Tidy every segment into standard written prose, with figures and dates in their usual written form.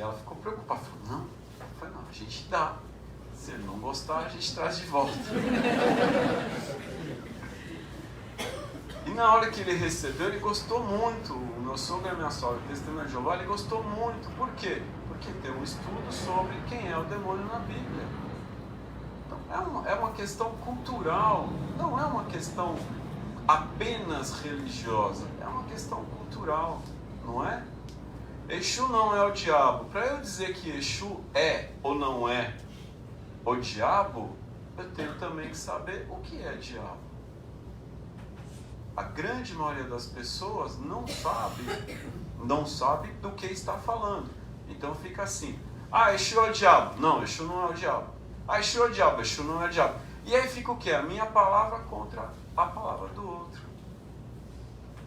ela ficou preocupada. Falou, não, a gente dá. Se ele não gostar, a gente traz de volta. E na hora que ele recebeu, ele gostou muito. O meu sogro e a minha sogra, testemunha de Jeová, ele gostou muito. Por quê? Porque tem um estudo sobre quem é o demônio na Bíblia. Então, é uma questão cultural, não é uma questão apenas religiosa, é uma questão cultural, não é? Exu não é o diabo. Para eu dizer que Exu é ou não é o diabo, eu tenho também que saber o que é diabo. A grande maioria das pessoas não sabe do que está falando. Então fica assim, Exu é o diabo. Não, Exu não é o diabo. Exu é o diabo, Exu não é o diabo. E aí fica o quê? A minha palavra contra a palavra do outro.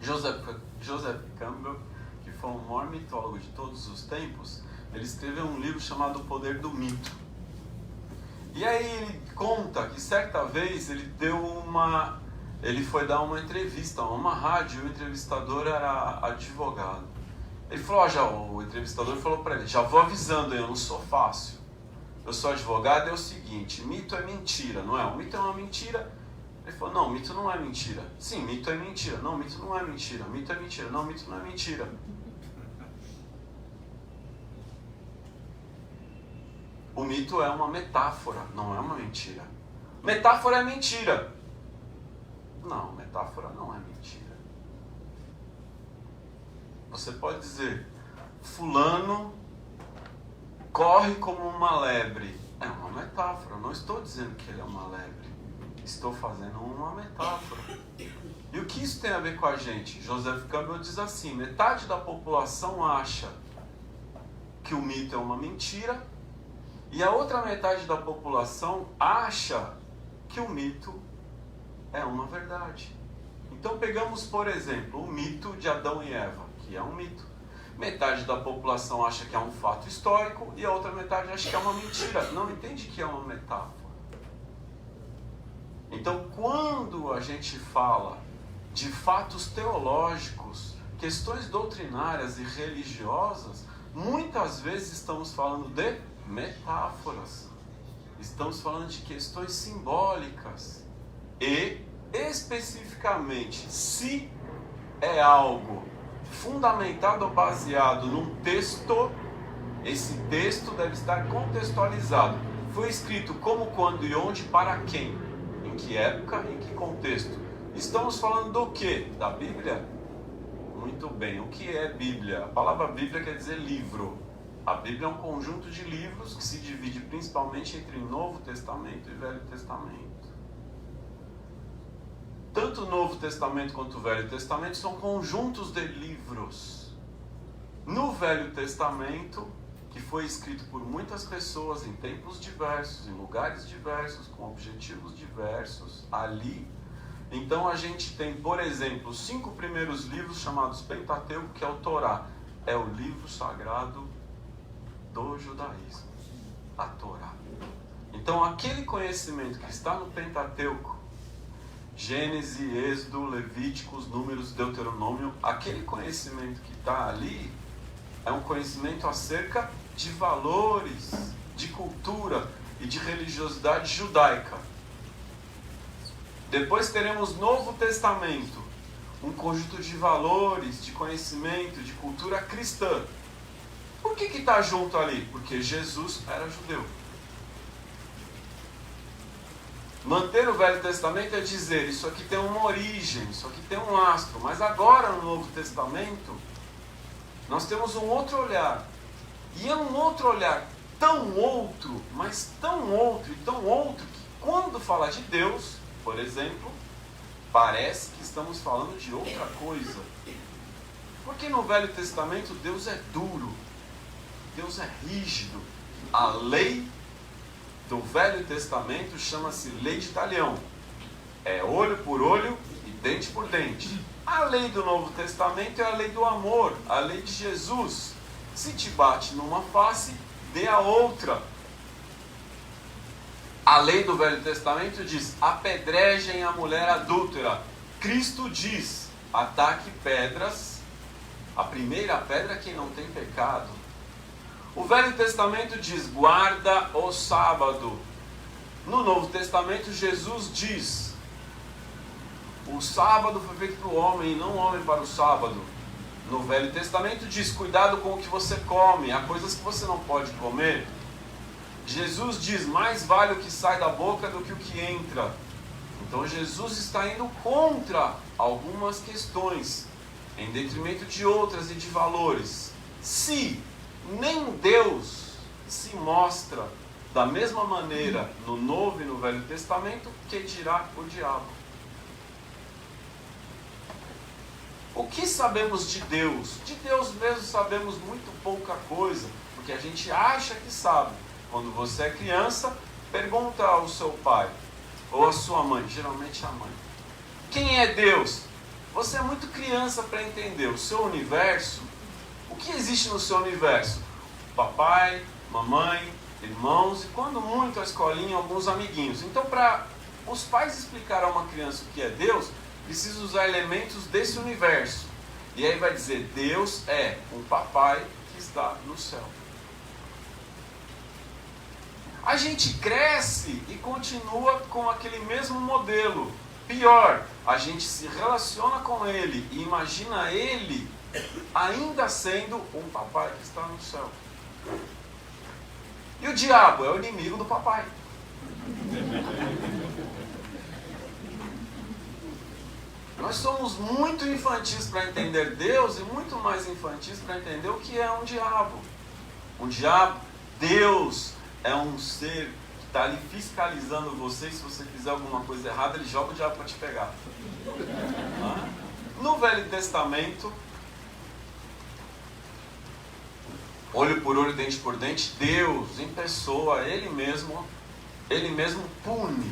Joseph Campbell, que foi o maior mitólogo de todos os tempos, ele escreveu um livro chamado O Poder do Mito. E aí ele conta que certa vez ele foi dar uma entrevista a uma rádio, e o entrevistador era advogado. Ele falou, o entrevistador falou para ele, já vou avisando, eu não sou fácil. Eu sou advogado, é o seguinte, mito é mentira, não é? O mito é uma mentira. Ele falou, não, mito não é mentira. Sim, mito é mentira. Não, mito não é mentira. Mito é mentira. Não, mito não é mentira. O mito é uma metáfora, não é uma mentira. Metáfora é mentira. Não, metáfora não é mentira. Você pode dizer, fulano corre como uma lebre. É uma metáfora, não estou dizendo que ele é uma lebre. Estou fazendo uma metáfora. E o que isso tem a ver com a gente? Joseph Campbell diz assim, metade da população acha que o mito é uma mentira, e a outra metade da população acha que o mito é uma verdade. Então pegamos, por exemplo, o mito de Adão e Eva, que é um mito. Metade da população acha que é um fato histórico e a outra metade acha que é uma mentira. Não entende que é uma metáfora. Então, quando a gente fala de fatos teológicos, questões doutrinárias e religiosas, muitas vezes estamos falando de metáforas. Estamos falando de questões simbólicas. E, especificamente, se é algo fundamentado ou baseado num texto, esse texto deve estar contextualizado. Foi escrito como, quando e onde, para quem? Em que época, em que contexto? Estamos falando do quê? Da Bíblia? Muito bem, o que é Bíblia? A palavra Bíblia quer dizer livro. A Bíblia é um conjunto de livros que se divide principalmente entre Novo Testamento e Velho Testamento. Tanto o Novo Testamento quanto o Velho Testamento são conjuntos de livros. No Velho Testamento, que foi escrito por muitas pessoas em tempos diversos, em lugares diversos, com objetivos diversos, ali, então a gente tem, por exemplo, os 5 primeiros livros chamados Pentateuco, que é o Torá. É o livro sagrado do judaísmo, a Torá. Então aquele conhecimento que está no Pentateuco, Gênesis, Êxodo, Levíticos, Números, Deuteronômio, aquele conhecimento que está ali é um conhecimento acerca de valores, de cultura e de religiosidade judaica. Depois teremos Novo Testamento, um conjunto de valores, de conhecimento, de cultura cristã. Por que está junto ali? Porque Jesus era judeu. Manter o Velho Testamento é dizer, isso aqui tem uma origem, isso aqui tem um lastro. Mas agora no Novo Testamento, nós temos um outro olhar. E é um outro olhar tão outro, mas tão outro e tão outro, que quando fala de Deus, por exemplo, parece que estamos falando de outra coisa. Porque no Velho Testamento Deus é duro, Deus é rígido. A lei do Velho Testamento chama-se lei de talião. É olho por olho e dente por dente. A lei do Novo Testamento é a lei do amor, a lei de Jesus. Se te bate numa face, dê a outra. A lei do Velho Testamento diz, apedrejem a mulher adúltera. Cristo diz, ataque pedras. A primeira pedra é quem não tem pecado. O Velho Testamento diz, guarda o sábado. No Novo Testamento, Jesus diz, o sábado foi feito para o homem e não o homem para o sábado. No Velho Testamento diz, cuidado com o que você come, há coisas que você não pode comer. Jesus diz, mais vale o que sai da boca do que o que entra. Então Jesus está indo contra algumas questões, em detrimento de outras e de valores. Se nem Deus se mostra da mesma maneira no Novo e no Velho Testamento, que dirá o diabo? O que sabemos de Deus? De Deus mesmo sabemos muito pouca coisa, porque a gente acha que sabe. Quando você é criança, pergunta ao seu pai ou à sua mãe, geralmente a mãe, quem é Deus? Você é muito criança para entender o seu universo. O que existe no seu universo? Papai, mamãe, irmãos e, quando muito, a escolinha, alguns amiguinhos. Então, para os pais explicar a uma criança o que é Deus, precisa usar elementos desse universo. E aí vai dizer, Deus é um papai que está no céu. A gente cresce e continua com aquele mesmo modelo. Pior, a gente se relaciona com ele e imagina ele ainda sendo um papai que está no céu. E o diabo é o inimigo do papai. Nós somos muito infantis para entender Deus e muito mais infantis para entender o que é um diabo. Um diabo, Deus é um ser que está ali fiscalizando você. Se você fizer alguma coisa errada, ele joga o diabo para te pegar. No Velho Testamento, olho por olho, dente por dente, Deus em pessoa, Ele mesmo pune.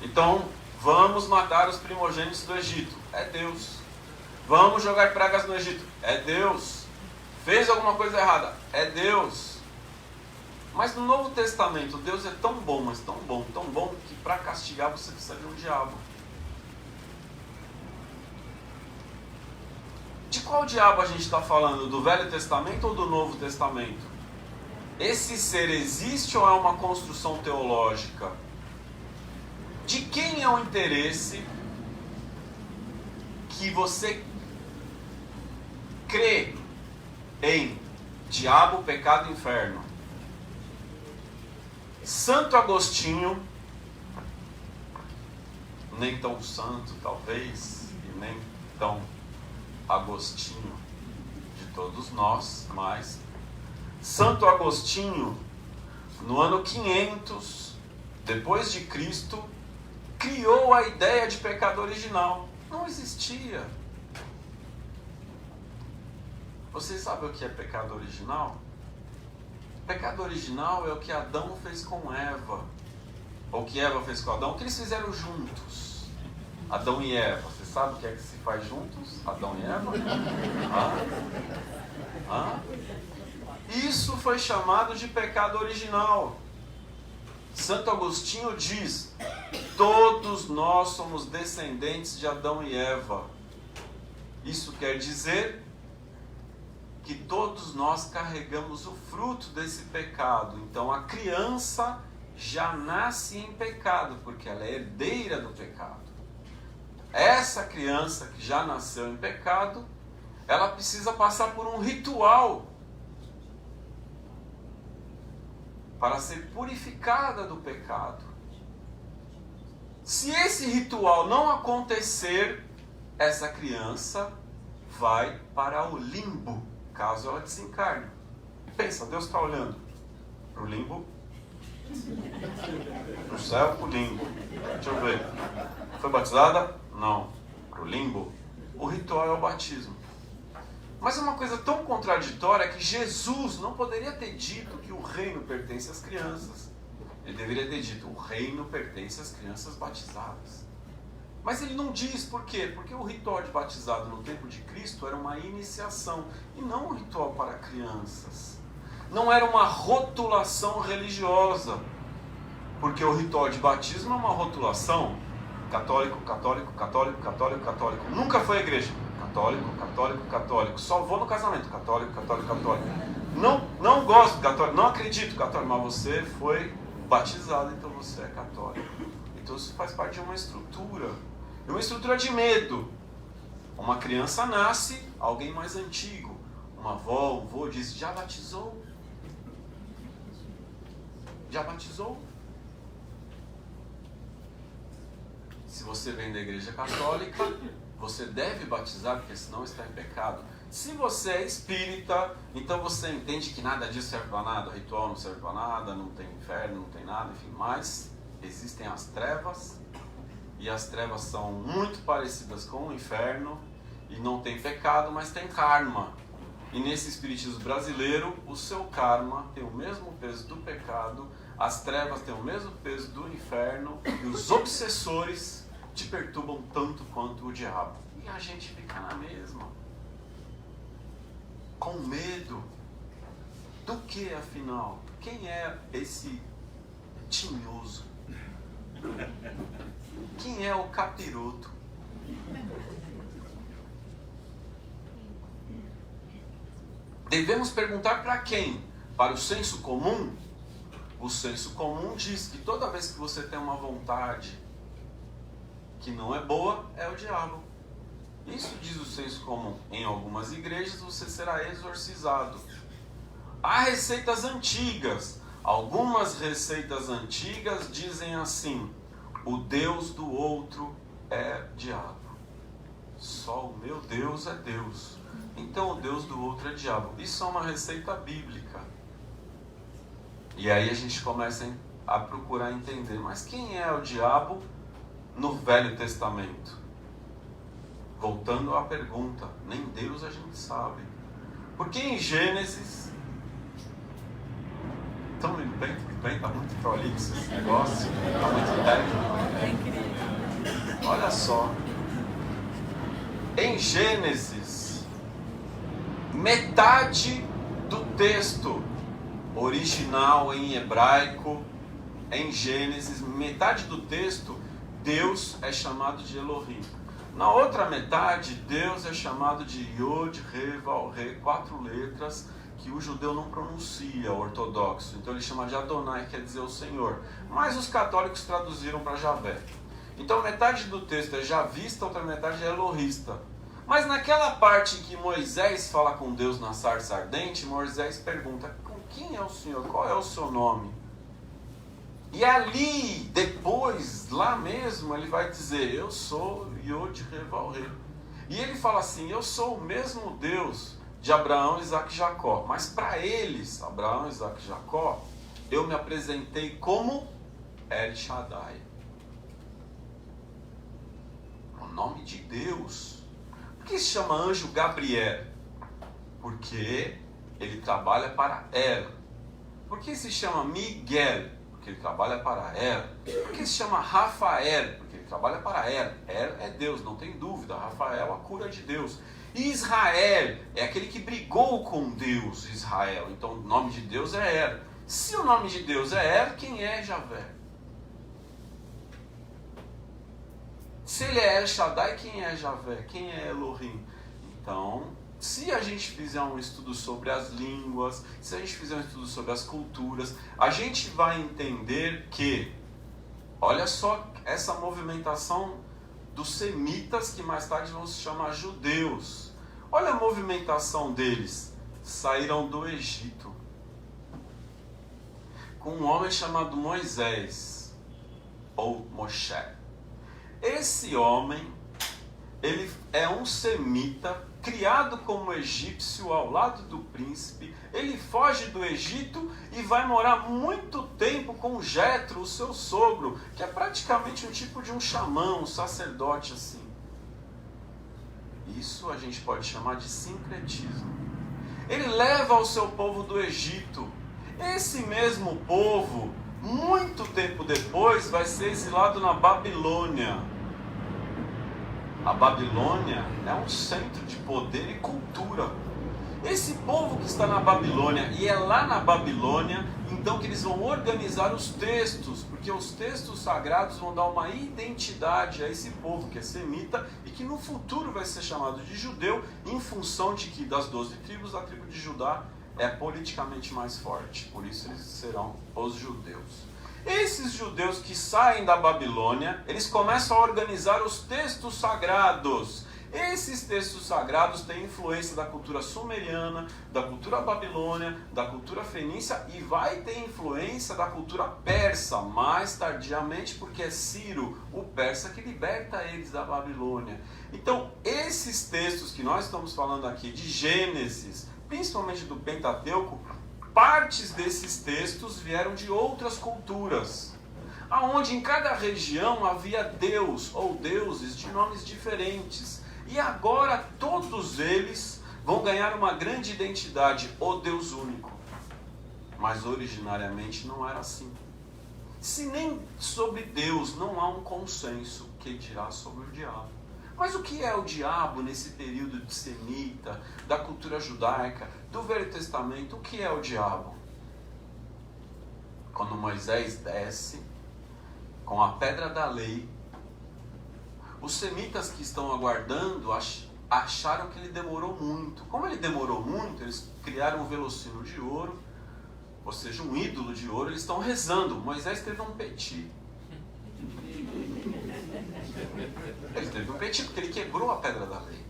Então, vamos matar os primogênitos do Egito. É Deus. Vamos jogar pragas no Egito. É Deus. Fez alguma coisa errada. É Deus. Mas no Novo Testamento, Deus é tão bom, mas tão bom, que para castigar você precisa de um diabo. De qual diabo a gente está falando? Do Velho Testamento ou do Novo Testamento? Esse ser existe ou é uma construção teológica? De quem é o interesse que você crê em diabo, pecado e inferno? Santo Agostinho, nem tão santo talvez, e nem tão Agostinho de todos nós, mas Santo Agostinho, no ano 500 depois de Cristo, criou a ideia de pecado original. Não existia. Vocês sabem o que é pecado original? Pecado original é o que Adão fez com Eva, ou o que Eva fez com Adão, o que eles fizeram juntos. Adão e Eva. Você sabe o que é que se faz juntos? Adão e Eva? Isso foi chamado de pecado original. Santo Agostinho diz, todos nós somos descendentes de Adão e Eva. Isso quer dizer que todos nós carregamos o fruto desse pecado. Então a criança já nasce em pecado, porque ela é herdeira do pecado. Essa criança que já nasceu em pecado, ela precisa passar por um ritual para ser purificada do pecado. Se esse ritual não acontecer, essa criança vai para o limbo, caso ela desencarne. Pensa, Deus está olhando para o limbo, para o céu, para o limbo. Deixa eu ver. Foi batizada? Não. Para o limbo. O ritual é o batismo. Mas é uma coisa tão contraditória que Jesus não poderia ter dito que o reino pertence às crianças. Ele deveria ter dito, o reino pertence às crianças batizadas. Mas ele não diz por quê? Porque o ritual de batizado no tempo de Cristo era uma iniciação e não um ritual para crianças. Não era uma rotulação religiosa. Porque o ritual de batismo é uma rotulação. Católico, católico, católico, católico, católico. Nunca foi à igreja. Católico, católico, católico. Só vou no casamento. Católico, católico, católico. não gosto católico, não acredito católico, mas você foi batizado, então você é católico. Então isso faz parte de uma estrutura de medo. Uma criança nasce, alguém mais antigo, uma avó, um avô diz, já batizou? Já batizou? Se você vem da igreja católica, você deve batizar, porque senão está em pecado. Se você é espírita, então você entende que nada disso serve para nada, o ritual não serve para nada, não tem inferno, não tem nada, enfim. Mas existem as trevas, e as trevas são muito parecidas com o inferno, e não tem pecado, mas tem karma. E nesse espiritismo brasileiro, o seu karma tem o mesmo peso do pecado, as trevas têm o mesmo peso do inferno, e os obsessores te perturbam tanto quanto o diabo. E a gente fica na mesma. Com medo. Do que, afinal? Quem é esse tinhoso? Quem é o capiroto? Devemos perguntar para quem? Para o senso comum? O senso comum diz que toda vez que você tem uma vontade que não é boa, é o diabo. Isso diz o senso comum. Em algumas igrejas você será exorcizado. Há receitas antigas. Algumas receitas antigas dizem assim: o Deus do outro é diabo. Só o meu Deus é Deus. Então o Deus do outro é diabo. Isso é uma receita bíblica. E aí a gente começa a procurar entender. Mas quem é o diabo no Velho Testamento? Voltando à pergunta, nem Deus a gente sabe. Porque em Gênesis... Estão me bem? Está muito prolixo esse negócio. Está muito técnico. Olha só. Em Gênesis, metade do texto original em hebraico, em Gênesis, metade do texto, Deus é chamado de Elohim. Na outra metade, Deus é chamado de Yod, He, Vav, He, 4 letras que o judeu não pronuncia, o ortodoxo. Então ele chama de Adonai, quer dizer o Senhor. Mas os católicos traduziram para Javé. Então metade do texto é javista, outra metade é elohista. Mas naquela parte em que Moisés fala com Deus na sarça ardente, Moisés pergunta: quem é o Senhor? Qual é o seu nome? E ali, depois, lá mesmo, ele vai dizer: eu sou Yod, He, Vav, He. E ele fala assim: eu sou o mesmo Deus de Abraão, Isaac e Jacó. Mas para eles, Abraão, Isaac e Jacó, eu me apresentei como El Shaddai. O nome de Deus. Por que se chama anjo Gabriel? Porque ele trabalha para El. Por que se chama Miguel? Porque ele trabalha para El. Por que se chama Rafael? Porque ele trabalha para El. El é Deus, não tem dúvida. Rafael, a cura de Deus. E Israel é aquele que brigou com Deus, Israel. Então o nome de Deus é El. Se o nome de Deus é El, quem é Javé? Se ele é El Shaddai, quem é Javé? Quem é Elohim? Então, se a gente fizer um estudo sobre as línguas, se a gente fizer um estudo sobre as culturas, a gente vai entender que, olha só essa movimentação dos semitas, que mais tarde vão se chamar judeus. Olha a movimentação deles. Saíram do Egito com um homem chamado Moisés, ou Moshe. Esse homem, ele é um semita, criado como egípcio ao lado do príncipe. Ele foge do Egito e vai morar muito tempo com Jetro, o seu sogro, que é praticamente um tipo de um xamã, um sacerdote assim. Isso a gente pode chamar de sincretismo. Ele leva o seu povo do Egito. Esse mesmo povo, muito tempo depois, vai ser exilado na Babilônia. A Babilônia é um centro de poder e cultura. Esse povo que está na Babilônia, e é lá na Babilônia, então que eles vão organizar os textos, porque os textos sagrados vão dar uma identidade a esse povo que é semita e que no futuro vai ser chamado de judeu, em função de que das 12 tribos, a tribo de Judá é politicamente mais forte, por isso eles serão os judeus. Esses judeus que saem da Babilônia, eles começam a organizar os textos sagrados. Esses textos sagrados têm influência da cultura sumeriana, da cultura babilônia, da cultura fenícia e vai ter influência da cultura persa, mais tardiamente, porque é Ciro, o persa, que liberta eles da Babilônia. Então, esses textos que nós estamos falando aqui, de Gênesis, principalmente do Pentateuco, partes desses textos vieram de outras culturas, aonde em cada região havia Deus ou deuses de nomes diferentes. E agora todos eles vão ganhar uma grande identidade, o Deus único. Mas originariamente não era assim. Se nem sobre Deus não há um consenso, que dirá sobre o diabo? Mas o que é o diabo nesse período de semita, da cultura judaica, do Velho Testamento? O que é o diabo? Quando Moisés desce com a pedra da lei, os semitas que estão aguardando acharam que ele demorou muito. Como ele demorou muito, eles criaram um velocino de ouro, ou seja, um ídolo de ouro, eles estão rezando. Moisés teve um peti. Ele teve um peti porque ele quebrou a pedra da lei.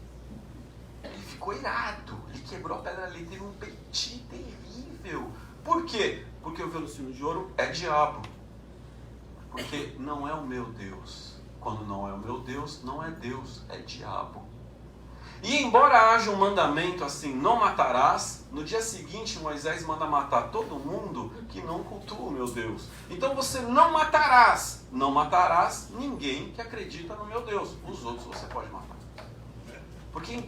Ele ficou irado. Ele quebrou a pedra da lei, teve um peti terrível. Por quê? Porque o velocino de ouro é diabo. Porque não é o meu Deus. Quando não é o meu Deus, não é Deus, é diabo. E embora haja um mandamento assim, não matarás, no dia seguinte Moisés manda matar todo mundo que não cultua o meu Deus. Então você não matarás ninguém que acredita no meu Deus. Os outros você pode matar. Porque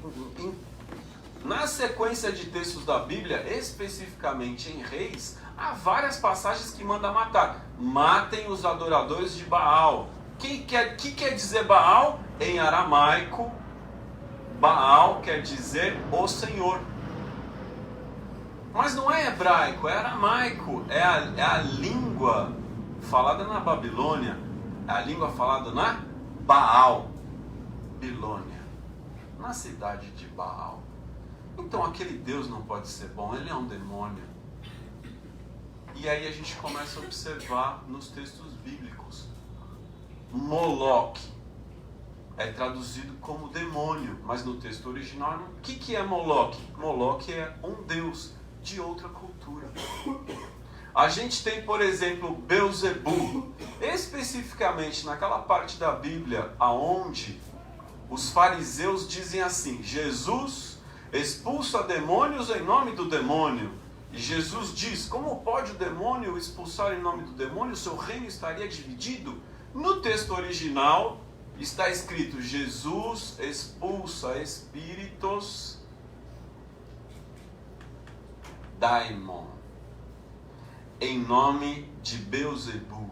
na sequência de textos da Bíblia, especificamente em Reis, há várias passagens que mandam matar. Matem os adoradores de Baal. O que quer dizer Baal? Em aramaico, Baal quer dizer o Senhor. Mas não é hebraico, é aramaico. É a língua falada na Babilônia. É a língua falada na Baal, Bilônia, na cidade de Baal. Então aquele Deus não pode ser bom, ele é um demônio. E aí a gente começa a observar nos textos bíblicos. Moloque é traduzido como demônio, mas no texto original, o que é Moloque? Moloque é um deus de outra cultura. A gente tem, por exemplo, Belzebu, especificamente naquela parte da Bíblia aonde os fariseus dizem assim: Jesus expulsa demônios em nome do demônio. E Jesus diz: como pode o demônio expulsar em nome do demônio? O seu reino estaria dividido. No texto original está escrito: Jesus expulsa espíritos daimon em nome de Belzebu.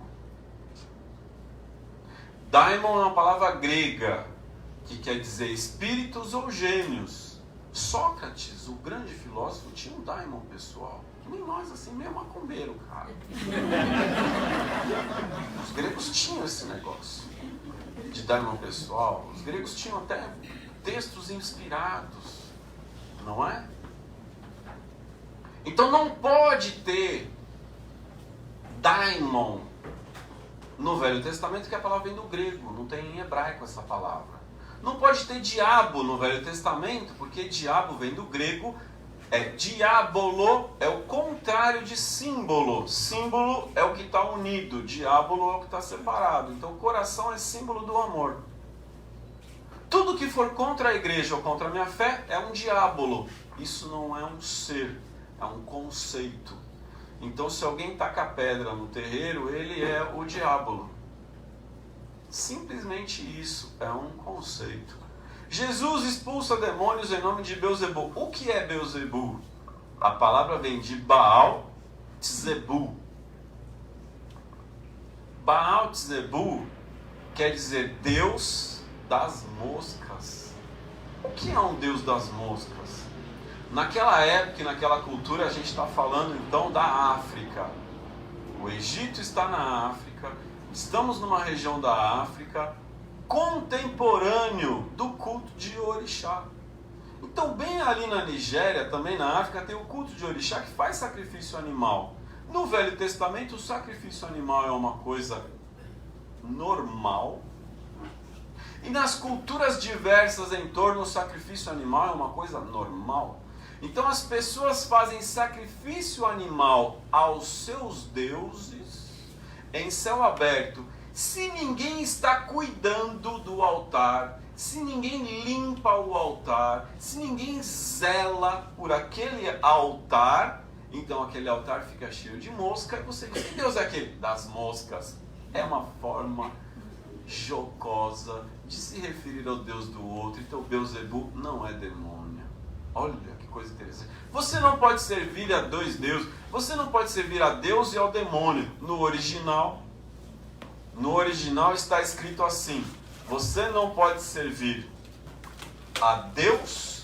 Daimon é uma palavra grega que quer dizer espíritos ou gênios. Sócrates, o grande filósofo, tinha um daimon pessoal. Que nem nós, assim, meio macumbeiro, cara. Os gregos tinham esse negócio de daimon pessoal. Os gregos tinham até textos inspirados, não é? Então não pode ter daimon no Velho Testamento, que a palavra vem do grego, não tem em hebraico essa palavra. Não pode ter diabo no Velho Testamento, porque diabo vem do grego, diabolo é o contrário de símbolo. Símbolo é o que está unido, diabolo é o que está separado. Então o coração é símbolo do amor. Tudo que for contra a igreja ou contra a minha fé é um diabolo. Isso não é um ser, é um conceito. Então se alguém taca pedra no terreiro, ele é o diabolo. Simplesmente isso, é um conceito. Jesus expulsa demônios em nome de Belzebu. O que é Belzebu? A palavra vem de Baal Tzebu. Baal Tzebu quer dizer Deus das moscas. O que é um Deus das moscas? Naquela época e naquela cultura a gente está falando então da África. O Egito está na África. Estamos numa região da África contemporâneo do culto de Orixá. Então, bem ali na Nigéria, também na África, tem o culto de orixá que faz sacrifício animal. No Velho Testamento, o sacrifício animal é uma coisa normal. E nas culturas diversas em torno, o sacrifício animal é uma coisa normal. Então as pessoas fazem sacrifício animal aos seus deuses em céu aberto. Se ninguém está cuidando do altar, se ninguém limpa o altar, se ninguém zela por aquele altar, então aquele altar fica cheio de mosca. E você diz, que Deus é aquele? Das moscas. É uma forma jocosa de se referir ao Deus do outro. Então Beelzebu não é demônio. Olha que coisa interessante. Você não pode servir a dois deuses. Você não pode servir a Deus e ao demônio. No original está escrito assim: você não pode servir a Deus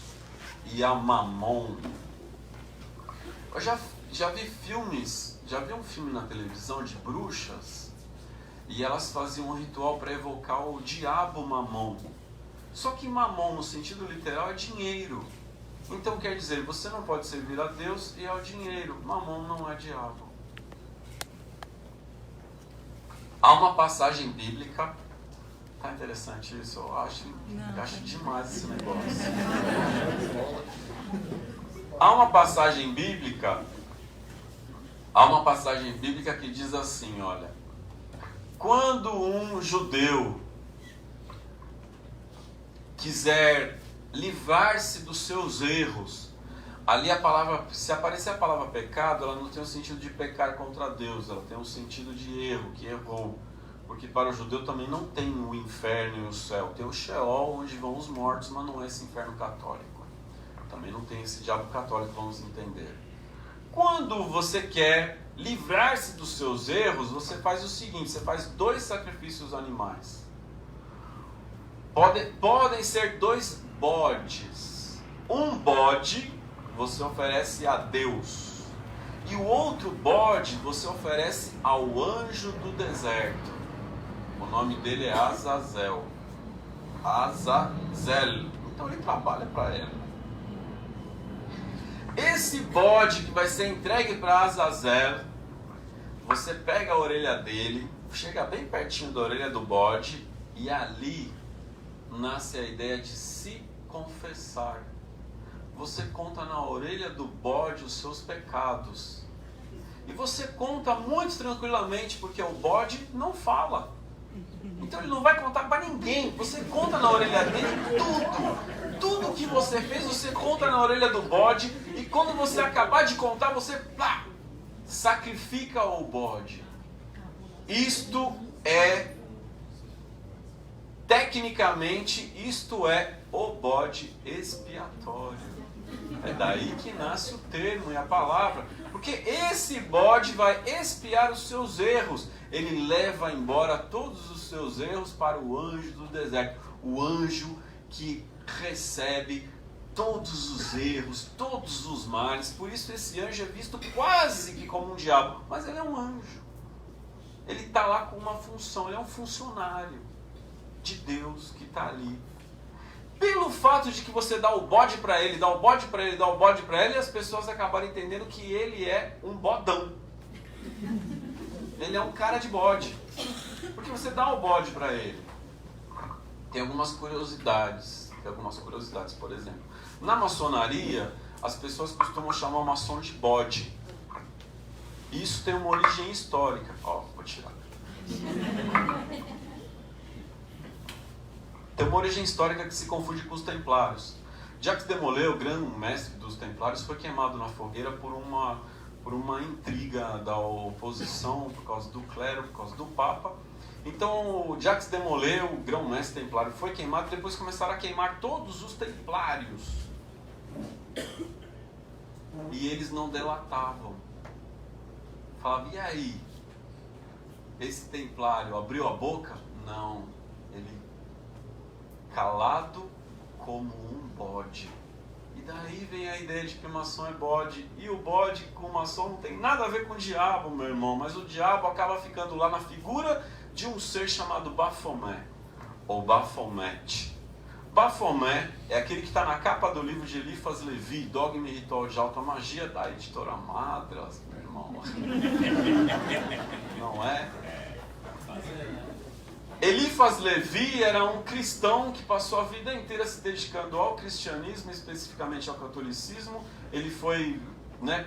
e a Mamon. Eu já vi filmes, já vi um filme na televisão de bruxas, e elas faziam um ritual para evocar o diabo Mamon. Só que Mamon, no sentido literal, é dinheiro. Então quer dizer, você não pode servir a Deus e ao dinheiro. Mamon não é diabo. Há uma passagem bíblica. Tá interessante isso? Eu acho demais esse negócio. Há uma passagem bíblica que diz assim, olha: quando um judeu quiser livrar-se dos seus erros, ali a palavra, se aparecer a palavra pecado, ela não tem o sentido de pecar contra Deus, ela tem um sentido de erro, que errou. Porque para o judeu também não tem o inferno e o céu, tem o Sheol, onde vão os mortos, mas não é esse inferno católico. Também não tem esse diabo católico, vamos entender. Quando você quer livrar-se dos seus erros, você faz o seguinte: você faz 2 sacrifícios animais. Podem ser 2 bodes. Um bode você oferece a Deus, e o outro bode você oferece ao anjo do deserto. O nome dele é Azazel. Azazel. Então ele trabalha para ela. Esse bode que vai ser entregue para Azazel, você pega a orelha dele, chega bem pertinho da orelha do bode, e ali nasce a ideia de se confessar. Você conta na orelha do bode os seus pecados. E você conta muito tranquilamente, porque o bode não fala. Então ele não vai contar para ninguém. Você conta na orelha dele tudo que você fez, você conta na orelha do bode. E quando você acabar de contar, você sacrifica o bode. Isto é, tecnicamente, o bode expiatório. É daí que nasce o termo e a palavra. Porque esse bode vai expiar os seus erros. Ele leva embora todos os seus erros para o anjo do deserto. O anjo que recebe todos os erros, todos os males. Por isso esse anjo é visto quase que como um diabo. Mas ele é um anjo. Ele está lá com uma função. Ele é um funcionário de Deus que está ali. Pelo fato de que você dá o bode para ele, as pessoas acabaram entendendo que ele é um bodão. Ele é um cara de bode. Porque você dá o bode para ele. Tem algumas curiosidades, por exemplo. Na maçonaria, as pessoas costumam chamar o maçom de bode. Isso tem uma origem histórica. Vou tirar. Tem uma origem histórica que se confunde com os templários. Jacques de Molay, o grande mestre dos templários, foi queimado na fogueira por uma intriga da oposição, por causa do clero, por causa do Papa. Então, Jacques de Molay, o grão-mestre templário, foi queimado. Depois começaram a queimar todos os templários. E eles não delatavam. Falavam, e aí? Esse templário abriu a boca? Não. Ele calado como um bode. E daí vem a ideia de que o maçom é bode. E o bode com o maçom não tem nada a ver com o diabo, meu irmão. Mas o diabo acaba ficando lá na figura de um ser chamado Baphomet, ou Baphomet. Bafomé é aquele que está na capa do livro de Elifas Levi, Dogma e Ritual de Alta Magia, da editora Madras, meu irmão. Não é? Elifas Levi era um cristão que passou a vida inteira se dedicando ao cristianismo, especificamente ao catolicismo. Ele foi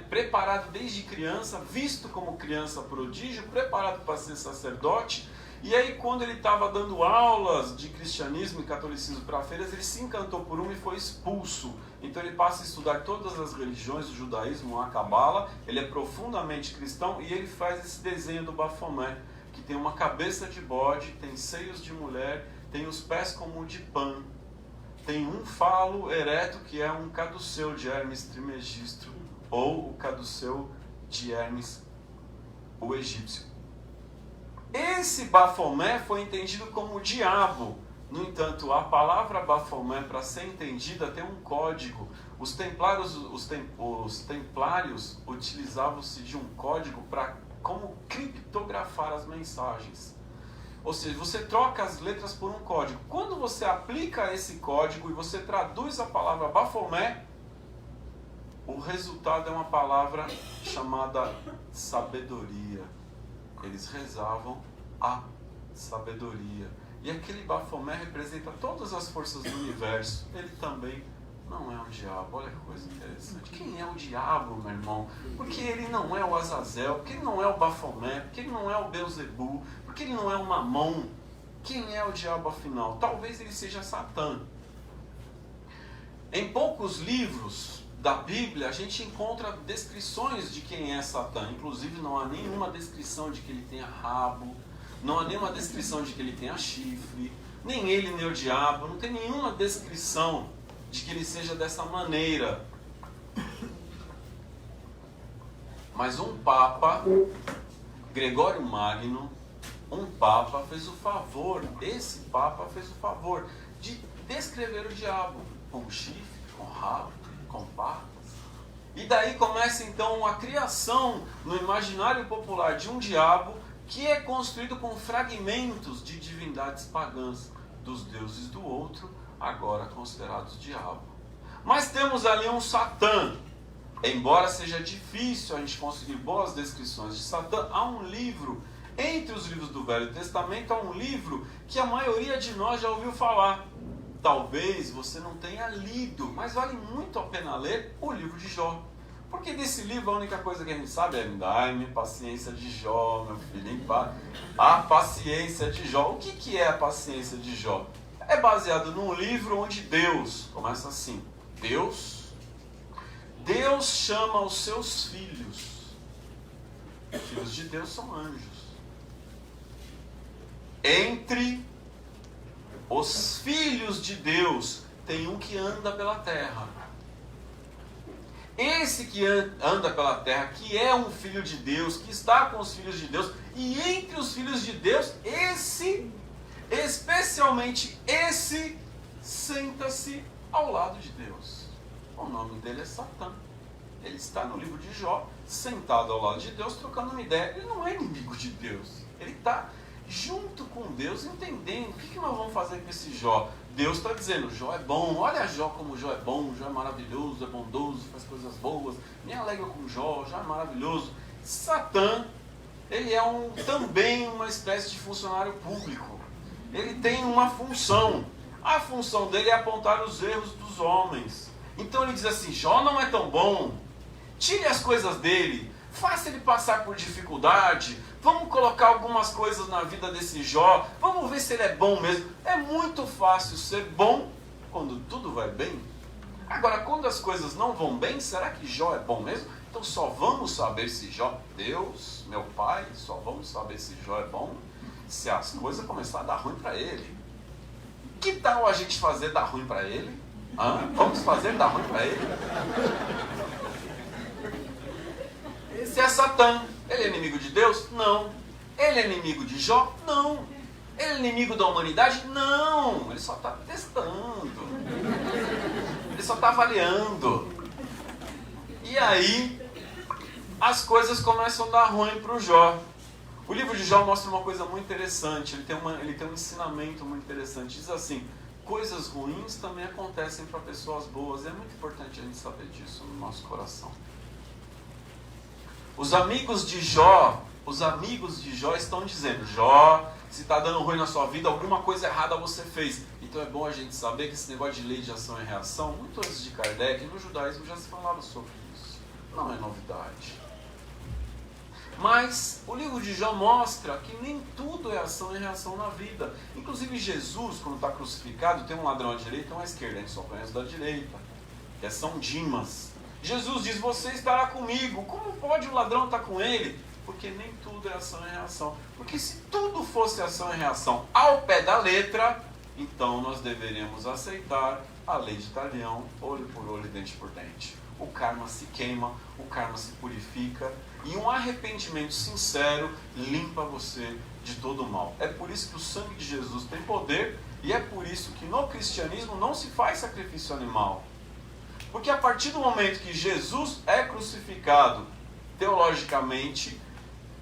preparado desde criança, visto como criança prodígio, preparado para ser sacerdote. E aí, quando ele estava dando aulas de cristianismo e catolicismo para feiras, ele se encantou por uma e foi expulso. Então ele passa a estudar todas as religiões, o judaísmo, a cabala. Ele é profundamente cristão e ele faz esse desenho do Bafomé, que tem uma cabeça de bode, tem seios de mulher, tem os pés como de pã, tem um falo ereto que é um caduceu de Hermes Trismegisto, ou o caduceu de Hermes, o egípcio. Esse Bafomé foi entendido como o diabo. No entanto, a palavra Bafomé, para ser entendida, tem um código. Os templários utilizavam-se de um código para como criptografar as mensagens. Ou seja, você troca as letras por um código. Quando você aplica esse código e você traduz a palavra Bafomé, o resultado é uma palavra chamada sabedoria. Eles rezavam a sabedoria. E aquele Bafomé representa todas as forças do universo. Ele também não é um diabo. Olha que coisa interessante. Quem é o diabo, meu irmão? Porque ele não é o Azazel, porque ele não é o Bafomé, porque ele não é o Beuzebu, porque ele não é o Mamon. Quem é o diabo afinal? Talvez ele seja Satã. Em poucos livros da Bíblia, a gente encontra descrições de quem é Satã. Inclusive, não há nenhuma descrição de que ele tenha rabo, não há nenhuma descrição de que ele tenha chifre, nem ele nem o diabo, não tem nenhuma descrição de que ele seja dessa maneira. Mas um Papa, Gregório Magno, fez o favor, esse Papa fez o favor de descrever o diabo com chifre, com rabo, com patas. E daí começa então a criação no imaginário popular de um diabo que é construído com fragmentos de divindades pagãs, dos deuses do outro, agora considerados diabo. Mas temos ali um Satã. Embora seja difícil a gente conseguir boas descrições de Satã, há um livro, entre os livros do Velho Testamento, há um livro que a maioria de nós já ouviu falar. Talvez você não tenha lido, mas vale muito a pena ler o livro de Jó. Porque desse livro a única coisa que a gente sabe é: dai-me paciência de Jó, meu filho, a paciência de Jó. O que é a paciência de Jó? É baseado num livro onde Deus, começa assim, Deus chama os seus filhos. Os filhos de Deus são anjos. Entre os filhos de Deus tem um que anda pela terra. Esse que anda pela terra, que é um filho de Deus, que está com os filhos de Deus, e entre os filhos de Deus, especialmente esse, senta-se ao lado de Deus. O nome dele é Satã. Ele está no livro de Jó, sentado ao lado de Deus, trocando uma ideia. Ele não é inimigo de Deus. Ele está junto com Deus, entendendo o que nós vamos fazer com esse Jó. Deus está dizendo: Jó é bom, olha Jó como Jó é bom, Jó é maravilhoso, é bondoso, faz coisas boas, me alegra com Jó, Jó é maravilhoso. Satã, ele é também uma espécie de funcionário público. Ele tem uma função. A função dele é apontar os erros dos homens. Então ele diz assim: Jó não é tão bom, tire as coisas dele, faça ele passar por dificuldade, vamos colocar algumas coisas na vida desse Jó, vamos ver se ele é bom mesmo. É muito fácil ser bom quando tudo vai bem. Agora, quando as coisas não vão bem, será que Jó é bom mesmo? Então só vamos saber se Jó, Deus, meu Pai, só vamos saber se Jó é bom se as coisas começarem a dar ruim para ele. Que tal a gente fazer dar ruim para ele? Vamos fazer dar ruim para ele? Esse é Satã. Ele é inimigo de Deus? Não. Ele é inimigo de Jó? Não. Ele é inimigo da humanidade? Não. Ele só está testando. Ele só está avaliando. E aí, as coisas começam a dar ruim para o Jó. O livro de Jó mostra uma coisa muito interessante. Ele tem um ensinamento muito interessante. Diz assim: coisas ruins também acontecem para pessoas boas. É muito importante a gente saber disso no nosso coração. Os amigos de Jó estão dizendo: Jó, se está dando ruim na sua vida, alguma coisa errada você fez. Então é bom a gente saber que esse negócio de lei de ação e reação, muito antes de Kardec, no judaísmo já se falava sobre isso. Não é novidade. Mas o livro de Jó mostra que nem tudo é ação e reação na vida. Inclusive Jesus, quando está crucificado, tem um ladrão à direita e um à esquerda. A gente só conhece da direita, que é São Dimas. Jesus diz: você estará comigo. Como pode o ladrão estar com ele? Porque nem tudo é ação e reação. Porque se tudo fosse ação e reação ao pé da letra, então nós deveríamos aceitar a lei de Talião, olho por olho e dente por dente. O karma se queima, o karma se purifica, e um arrependimento sincero limpa você de todo o mal. É por isso que o sangue de Jesus tem poder, e é por isso que no cristianismo não se faz sacrifício animal. Porque a partir do momento que Jesus é crucificado teologicamente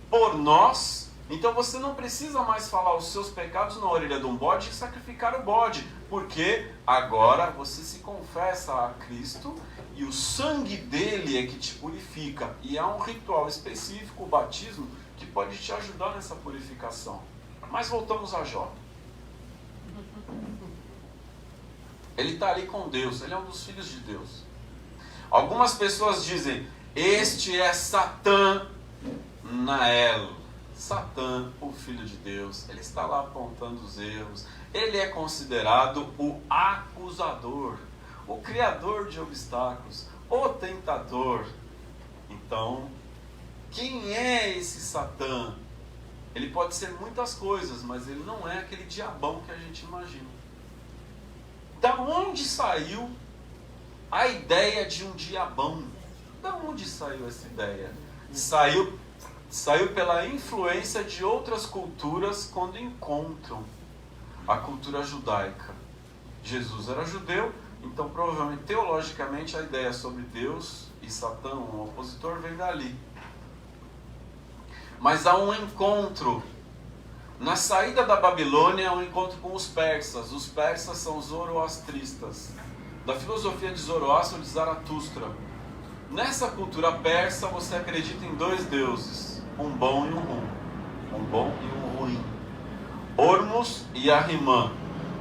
por nós, então você não precisa mais falar os seus pecados na orelha de um bode e sacrificar o bode, porque agora você se confessa a Cristo e o sangue dele é que te purifica. E há um ritual específico, o batismo, que pode te ajudar nessa purificação. Mas voltamos a Jó. Ele está ali com Deus, ele é um dos filhos de Deus. Algumas pessoas dizem: este é Satã Nael. Satã, o filho de Deus, ele está lá apontando os erros. Ele é considerado o acusador, o criador de obstáculos, o tentador. Então, quem é esse Satã? Ele pode ser muitas coisas, mas ele não é aquele diabão que a gente imagina. Da onde saiu a ideia de um diabão? Da onde saiu essa ideia? Saiu pela influência de outras culturas quando encontram a cultura judaica. Jesus era judeu, então provavelmente teologicamente a ideia sobre Deus e Satã, um opositor, vem dali. Mas há um encontro. Na saída da Babilônia, há um encontro com os persas. Os persas são os zoroastristas, da filosofia de Zoroastro ou de Zaratustra. Nessa cultura persa, você acredita em dois deuses, um bom e um ruim. Um bom e um ruim. Ormus e Ahriman.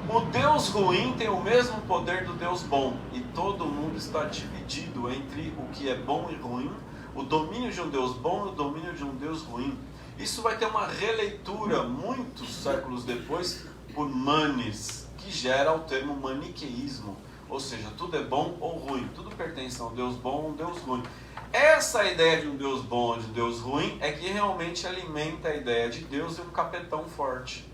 O Deus ruim tem o mesmo poder do Deus bom, e todo mundo está dividido entre o que é bom e ruim, o domínio de um Deus bom e o domínio de um Deus ruim. Isso vai ter uma releitura muitos séculos depois por Manes, que gera o termo maniqueísmo, ou seja, tudo é bom ou ruim, tudo pertence a um Deus bom ou um Deus ruim. Essa ideia de um Deus bom ou de um Deus ruim é que realmente alimenta a ideia de Deus e um capetão forte.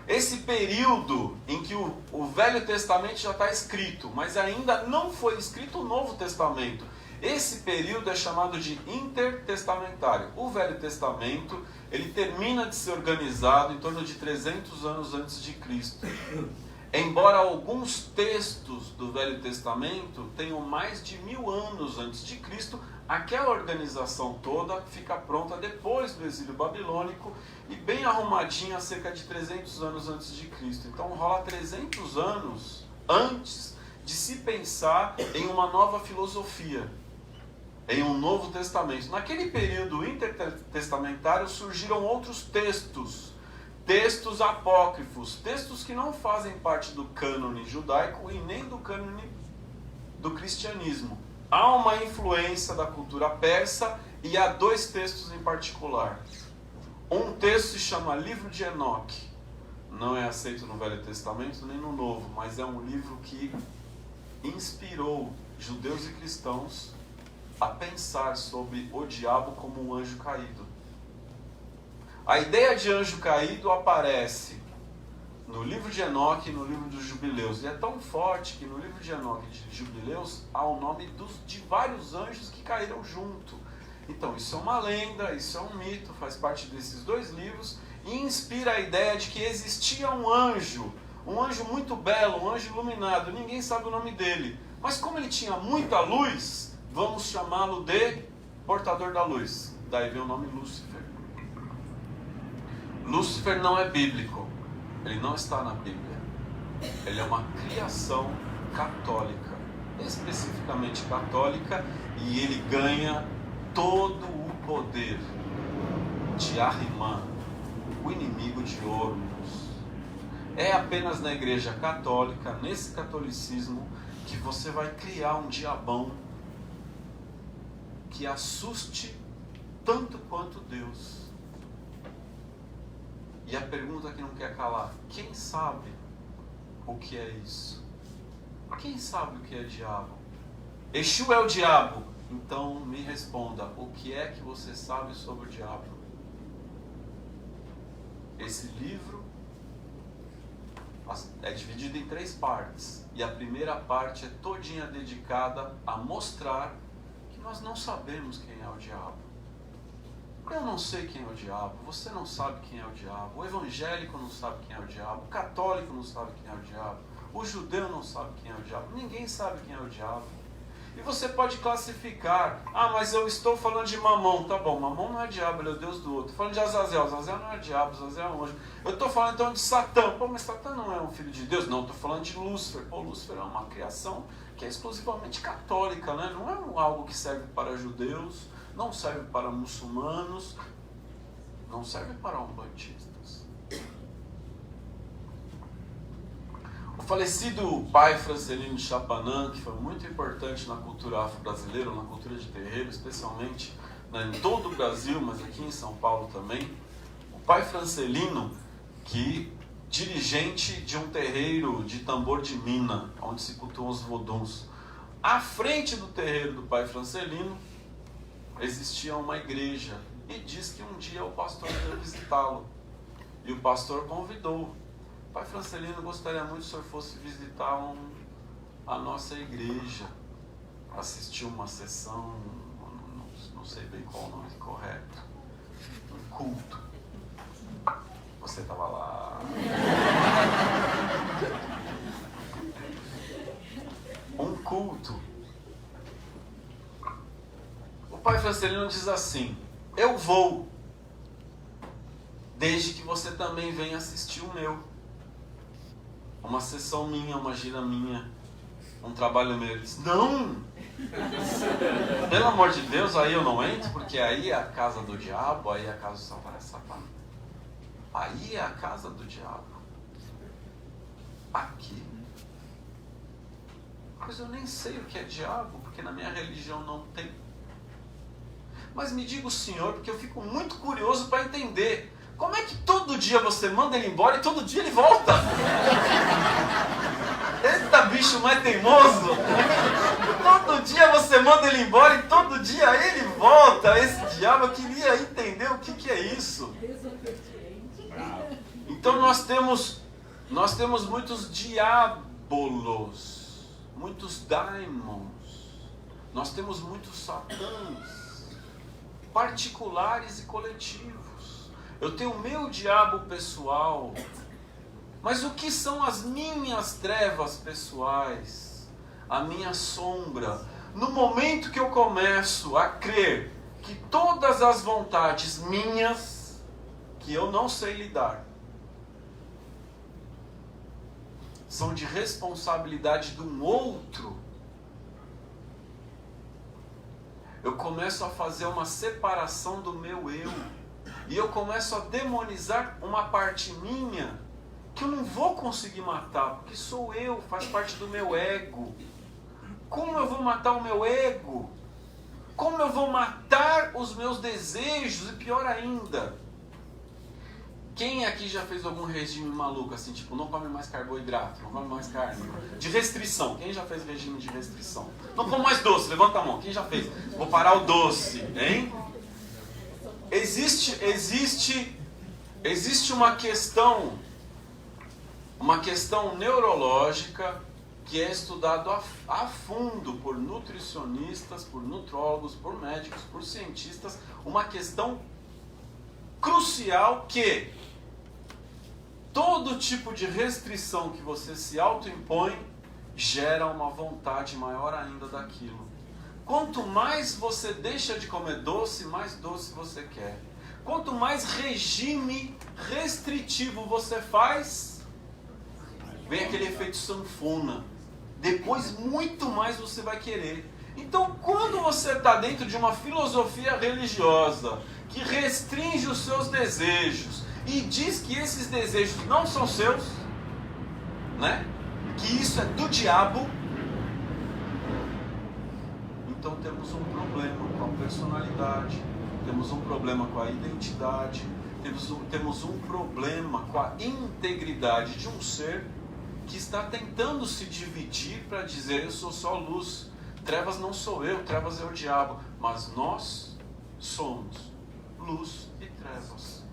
Esse período em que o Velho Testamento já está escrito, mas ainda não foi escrito o Novo Testamento. Esse período é chamado de intertestamentário. O Velho Testamento, ele termina de ser organizado em torno de 300 anos antes de Cristo. Embora alguns textos do Velho Testamento tenham mais de 1000 anos antes de Cristo, aquela organização toda fica pronta depois do exílio babilônico e bem arrumadinha cerca de 300 anos antes de Cristo. Então rola 300 anos antes de se pensar em uma nova filosofia, em um Novo Testamento. Naquele período intertestamentário surgiram outros textos apócrifos, textos que não fazem parte do cânone judaico e nem do cânone do cristianismo. Há uma influência da cultura persa e há dois textos em particular. Um texto se chama Livro de Enoque. Não é aceito no Velho Testamento nem no Novo, mas é um livro que inspirou judeus e cristãos a pensar sobre o diabo como um anjo caído. A ideia de anjo caído aparece no livro de Enoque e no livro dos Jubileus. E é tão forte que no livro de Enoque e de Jubileus há o nome de vários anjos que caíram junto. Então isso é uma lenda, isso é um mito, faz parte desses dois livros e inspira a ideia de que existia um anjo muito belo, um anjo iluminado, ninguém sabe o nome dele. Mas como ele tinha muita luz, vamos chamá-lo de portador da luz. Daí vem o nome Lúcifer. Lúcifer não é bíblico, ele não está na Bíblia. Ele é uma criação católica, especificamente católica, e ele ganha todo o poder de Ahriman, o inimigo de Horus. É apenas na Igreja Católica, nesse catolicismo, que você vai criar um diabão que assuste tanto quanto Deus. E a pergunta que não quer calar: quem sabe o que é isso? Quem sabe o que é diabo? Exu é o diabo. Então me responda, o que é que você sabe sobre o diabo? Esse livro é dividido em 3 partes. E a primeira parte é todinha dedicada a mostrar que nós não sabemos quem é o diabo. Eu não sei quem é o diabo, você não sabe quem é o diabo, o evangélico não sabe quem é o diabo, o católico não sabe quem é o diabo, o judeu não sabe quem é o diabo, ninguém sabe quem é o diabo. E você pode classificar: ah, mas eu estou falando de Mamon. Tá bom, Mamon não é diabo, ele é o Deus do outro. Estou falando de Azazel, Azazel não é diabo, Azazel é um anjo. Eu estou falando então de Satã. Pô, mas Satã não é um filho de Deus? Não, estou falando de Lúcifer. Pô, Lúcifer é uma criação que é exclusivamente católica, né? Não é algo que serve para judeus, não serve para muçulmanos, não serve para umbandistas. O falecido pai Francelino de Chapanã, que foi muito importante na cultura afro-brasileira, na cultura de terreiro, especialmente em todo o Brasil, mas aqui em São Paulo também. O pai Francelino, que dirigente de um terreiro de tambor de mina, onde se cultuam os voduns. À frente do terreiro do pai Francelino existia uma igreja, e diz que um dia o pastor veio visitá-lo. E o pastor convidou: pai Francelino, gostaria muito que o senhor fosse visitar a nossa igreja, assistir uma sessão, não sei bem qual o nome correto, um culto. Você estava lá. Um culto. O pai Francelino diz assim: eu vou, desde que você também venha assistir o meu. Uma sessão minha, uma gira minha, um trabalho meu. Ele diz: não! Pelo amor de Deus, aí eu não entro, porque aí é a casa do diabo, aí é a casa do Satanás. Aí é a casa do diabo. Aqui. Mas eu nem sei o que é diabo, porque na minha religião não tem. Mas me diga o senhor, porque eu fico muito curioso para entender. Como é que todo dia você manda ele embora e todo dia ele volta? Eita, bicho mais teimoso! Todo dia você manda ele embora e todo dia ele volta. Esse diabo, eu queria entender o que é isso. Então nós temos muitos diabolos, muitos daimons, nós temos muitos satãs, particulares e coletivos. Eu tenho o meu diabo pessoal, mas o que são as minhas trevas pessoais? A minha sombra. No momento que eu começo a crer que todas as vontades minhas, que eu não sei lidar, são de responsabilidade de um outro, eu começo a fazer uma separação do meu eu. E eu começo a demonizar uma parte minha que eu não vou conseguir matar, porque sou eu, faz parte do meu ego. Como eu vou matar o meu ego? Como eu vou matar os meus desejos? E pior ainda, quem aqui já fez algum regime maluco, assim, tipo, não come mais carboidrato, não come mais carne? De restrição, quem já fez regime de restrição? Não come mais doce, levanta a mão, quem já fez? Vou parar o doce, hein? Existe uma questão neurológica que é estudado a fundo por nutricionistas, por nutrólogos, por médicos, por cientistas, uma questão crucial que todo tipo de restrição que você se autoimpõe gera uma vontade maior ainda daquilo. Quanto mais você deixa de comer doce, mais doce você quer. Quanto mais regime restritivo você faz, vem aquele efeito sanfona. Depois muito mais você vai querer. Então quando você está dentro de uma filosofia religiosa que restringe os seus desejos e diz que esses desejos não são seus, né? Que isso é do diabo, então temos um problema com a personalidade, temos um problema com a identidade, temos um problema com a integridade de um ser que está tentando se dividir para dizer: eu sou só luz, trevas não sou eu, trevas é o diabo. Mas nós somos luz e trevas.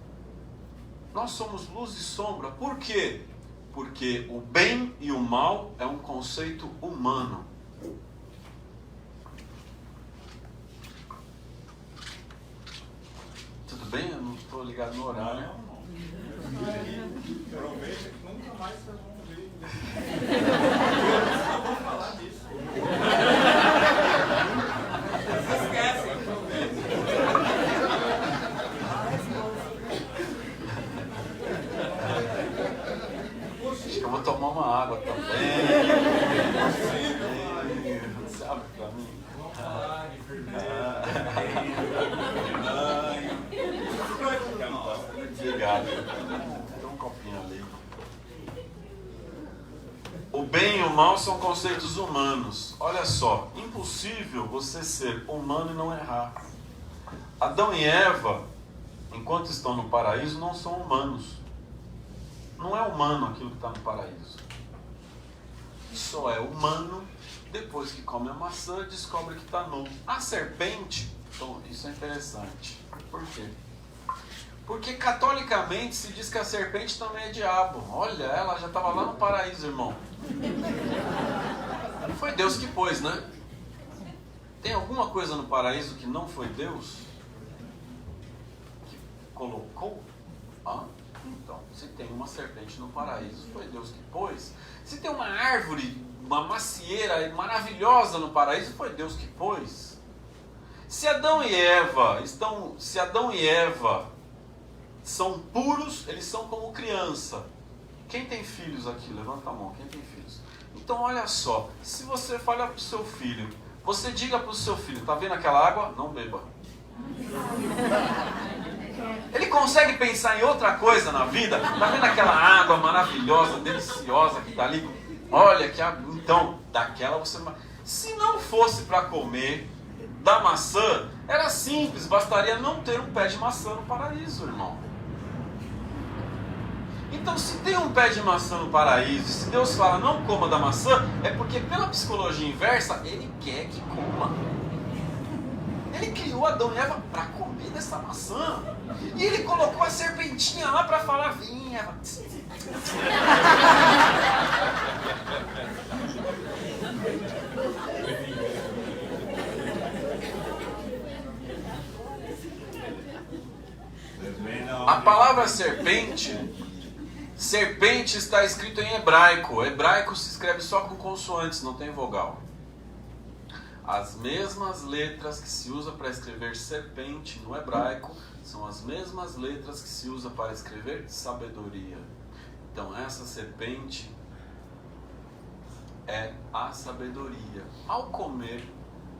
Nós somos luz e sombra. Por quê? Porque o bem e o mal é um conceito humano. Tudo bem? Eu não estou ligado no horário. Não. Prometo que nunca mais vocês vão ver. Eu vou falar disso. Vocês esquecem. Acho que eu vou tomar uma água também. Sabe pra mim? Vamos falar de Obrigado. Tem um copinho ali. O bem e o mal são conceitos humanos. Olha só, impossível você ser humano e não errar. Adão e Eva, enquanto estão no paraíso, não são humanos. Não é humano aquilo que está no paraíso. Só é humano depois que come a maçã e descobre que está nu. A serpente, então, isso é interessante. Por quê? Porque catolicamente se diz que a serpente também é diabo. Olha, ela já estava lá no paraíso, irmão. Foi Deus que pôs, né? Tem alguma coisa no paraíso que não foi Deus que colocou? Então, se tem uma serpente no paraíso, foi Deus que pôs. Se tem uma árvore, uma macieira maravilhosa no paraíso, foi Deus que pôs. Se Adão e Eva são puros, eles são como criança. Quem tem filhos aqui? Levanta a mão. Quem tem filhos? Então olha só, se você fala para o seu filho, você diga para o seu filho: tá vendo aquela água? Não beba. Ele consegue pensar em outra coisa na vida? Tá vendo aquela água maravilhosa, deliciosa que está ali? Olha que água. Então, daquela você... Se não fosse para comer da maçã, era simples, bastaria não ter um pé de maçã no paraíso, irmão. Então, se tem um pé de maçã no paraíso, se Deus fala não coma da maçã, é porque pela psicologia inversa, Ele quer que coma. Ele criou Adão e Eva para comer dessa maçã. E Ele colocou a serpentinha lá para falar: vinha. A palavra serpente está escrito em hebraico. O hebraico se escreve só com consoantes, não tem vogal. As mesmas letras que se usa para escrever serpente no hebraico são as mesmas letras que se usa para escrever sabedoria. Então essa serpente é a sabedoria. Ao comer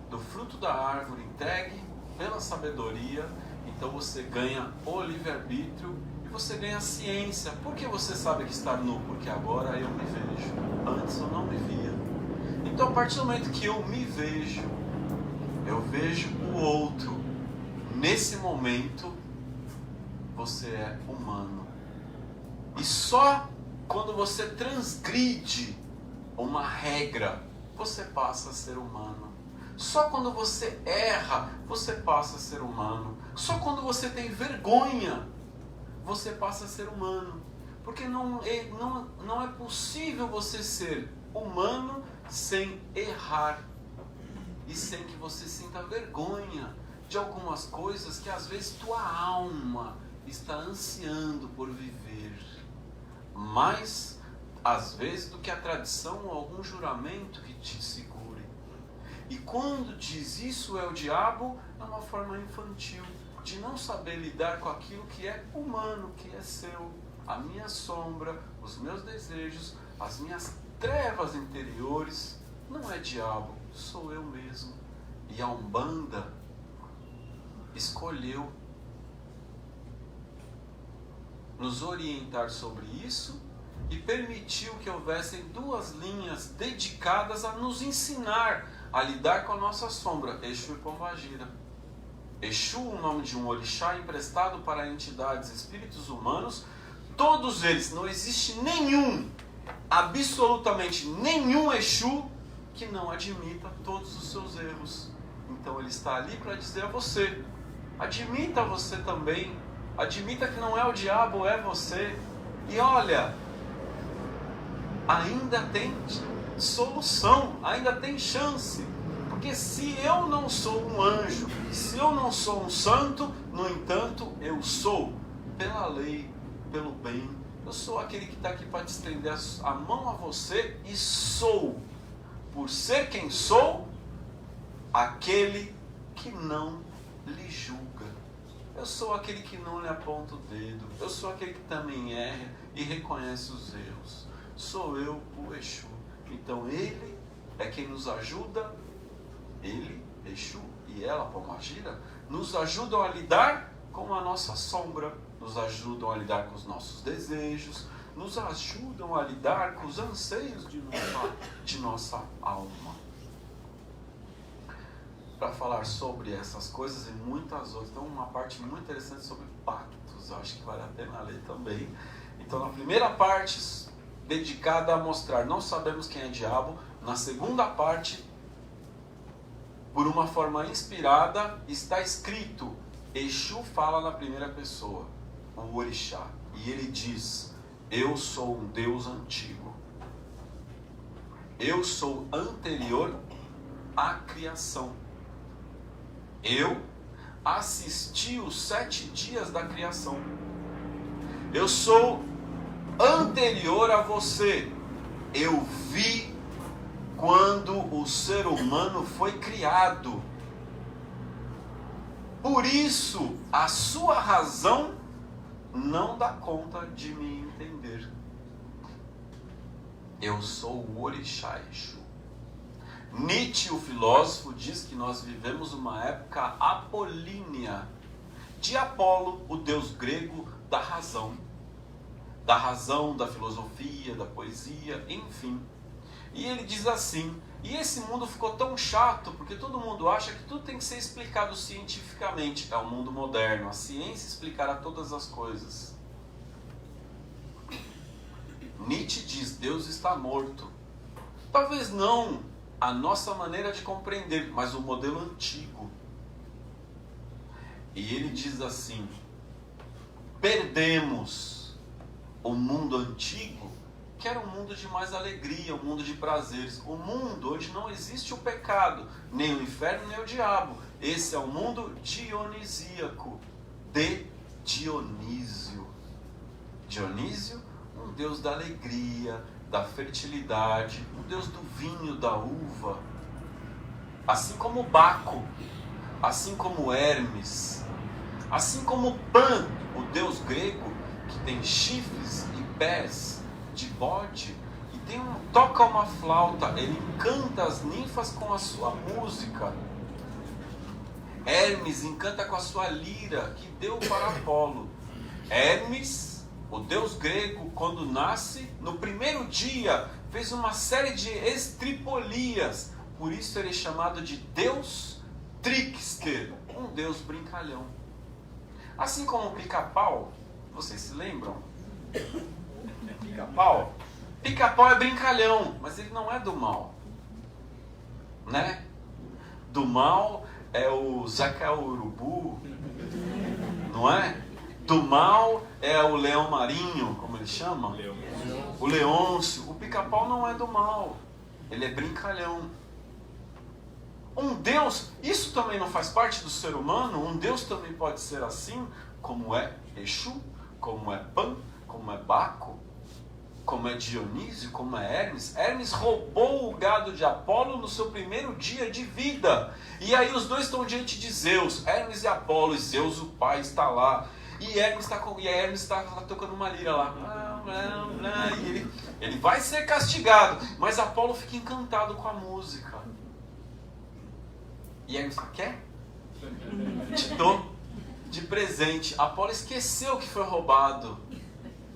do fruto da árvore entregue pela sabedoria, então você ganha o livre-arbítrio e você ganha ciência. Por que você sabe que está nu? Porque agora eu me vejo. Antes eu não me via. Então a partir do momento que eu me vejo, eu vejo o outro. Nesse momento, você é humano. E só quando você transgride uma regra, você passa a ser humano. Só quando você erra, você passa a ser humano. Só quando você tem vergonha, você passa a ser humano. Porque não é possível você ser humano sem errar. E sem que você sinta vergonha de algumas coisas que às vezes tua alma está ansiando por viver. Mais, às vezes, do que a tradição ou algum juramento que te segure. E quando diz isso é o diabo, é uma forma infantil de não saber lidar com aquilo que é humano, que é seu. A minha sombra, os meus desejos, as minhas trevas interiores, não é diabo, sou eu mesmo. E a Umbanda escolheu nos orientar sobre isso e permitiu que houvessem 2 linhas dedicadas a nos ensinar a lidar com a nossa sombra, Exu e Pombagira. Exu, o nome de um orixá emprestado para entidades, espíritos humanos, todos eles, não existe nenhum, absolutamente nenhum Exu que não admita todos os seus erros. Então ele está ali para dizer a você, admita você também, admita que não é o diabo, é você. E olha, ainda tem solução, ainda tem chance. Porque se eu não sou um anjo, se eu não sou um santo, no entanto, eu sou, pela lei, pelo bem, eu sou aquele que está aqui para te estender a mão a você e sou, por ser quem sou, aquele que não lhe julga. Eu sou aquele que não lhe aponta o dedo, eu sou aquele que também erra e reconhece os erros. Sou eu, o Exu. Então ele é quem nos ajuda. Ele, Exu, e ela, Pombagira, nos ajudam a lidar com a nossa sombra, nos ajudam a lidar com os nossos desejos, nos ajudam a lidar com os anseios de nossa alma. Para falar sobre essas coisas e muitas outras, tem uma parte muito interessante sobre pactos, eu acho que vale a pena ler também. Então, na primeira parte, dedicada a mostrar, não sabemos quem é diabo. Na segunda parte, por uma forma inspirada, está escrito, Exu fala na primeira pessoa, o orixá, e ele diz, eu sou um Deus antigo, eu sou anterior à criação, eu assisti os 7 dias da criação, eu sou anterior a você, eu vi quando o ser humano foi criado. Por isso, a sua razão não dá conta de me entender. Eu sou o orixá Exu. Nietzsche, o filósofo, diz que nós vivemos uma época apolínea de Apolo, o deus grego da razão, da filosofia, da poesia, enfim. E ele diz assim, e esse mundo ficou tão chato, porque todo mundo acha que tudo tem que ser explicado cientificamente. É o mundo moderno, a ciência explicará todas as coisas. Nietzsche diz, Deus está morto. Talvez não a nossa maneira de compreender, mas o modelo antigo. E ele diz assim, perdemos o mundo antigo, que era um mundo de mais alegria, um mundo de prazeres, um mundo onde não existe o pecado, nem o inferno, nem o diabo. Esse é o mundo dionisíaco, de Dionísio. Dionísio, um deus da alegria, da fertilidade, um deus do vinho, da uva. Assim como Baco, assim como Hermes, assim como Pan, o deus grego, que tem chifres e pés de bode, e toca uma flauta, ele encanta as ninfas com a sua música. Hermes encanta com a sua lira, que deu para Apolo. Hermes, o deus grego, quando nasce, no primeiro dia, fez uma série de estripolias, por isso ele é chamado de Deus Trickster, um deus brincalhão. Assim como o Pica-Pau, vocês se lembram? Pica-Pau? Pica-Pau é brincalhão, mas ele não é do mal, né? Do mal é o Zeca Urubu, não é? Do mal é o Leão Marinho, como ele chama? O Leôncio. O Pica-Pau não é do mal, ele é brincalhão. Um Deus, isso também não faz parte do ser humano? Um Deus também pode ser assim, como é Exu, como é Pan, como é Baco, como é Dionísio, como é Hermes. Hermes roubou o gado de Apolo no seu primeiro dia de vida. E aí os dois estão diante de Zeus, Hermes e Apolo, e Zeus, o pai, está lá. E Hermes está tocando uma lira lá. E ele vai ser castigado. Mas Apolo fica encantado com a música. E Hermes fala, quer? Te dou de presente. Apolo esqueceu que foi roubado.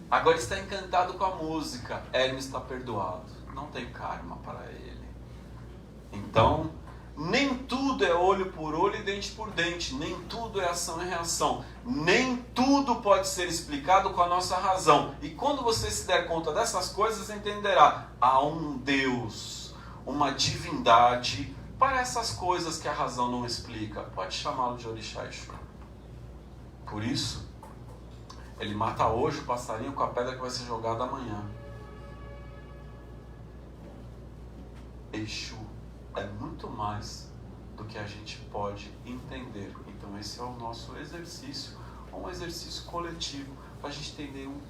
Agora está encantado com a música. Hermes está perdoado. Não tem karma para ele. Então, nem tudo é olho por olho e dente por dente. Nem tudo é ação e reação. Nem tudo pode ser explicado com a nossa razão. E quando você se der conta dessas coisas, entenderá. Há um Deus, uma divindade para essas coisas que a razão não explica. Pode chamá-lo de Orixá Exu. Por isso, ele mata hoje o passarinho com a pedra que vai ser jogada amanhã. Exu é muito mais do que a gente pode entender. Então esse é o nosso exercício, um exercício coletivo, para a gente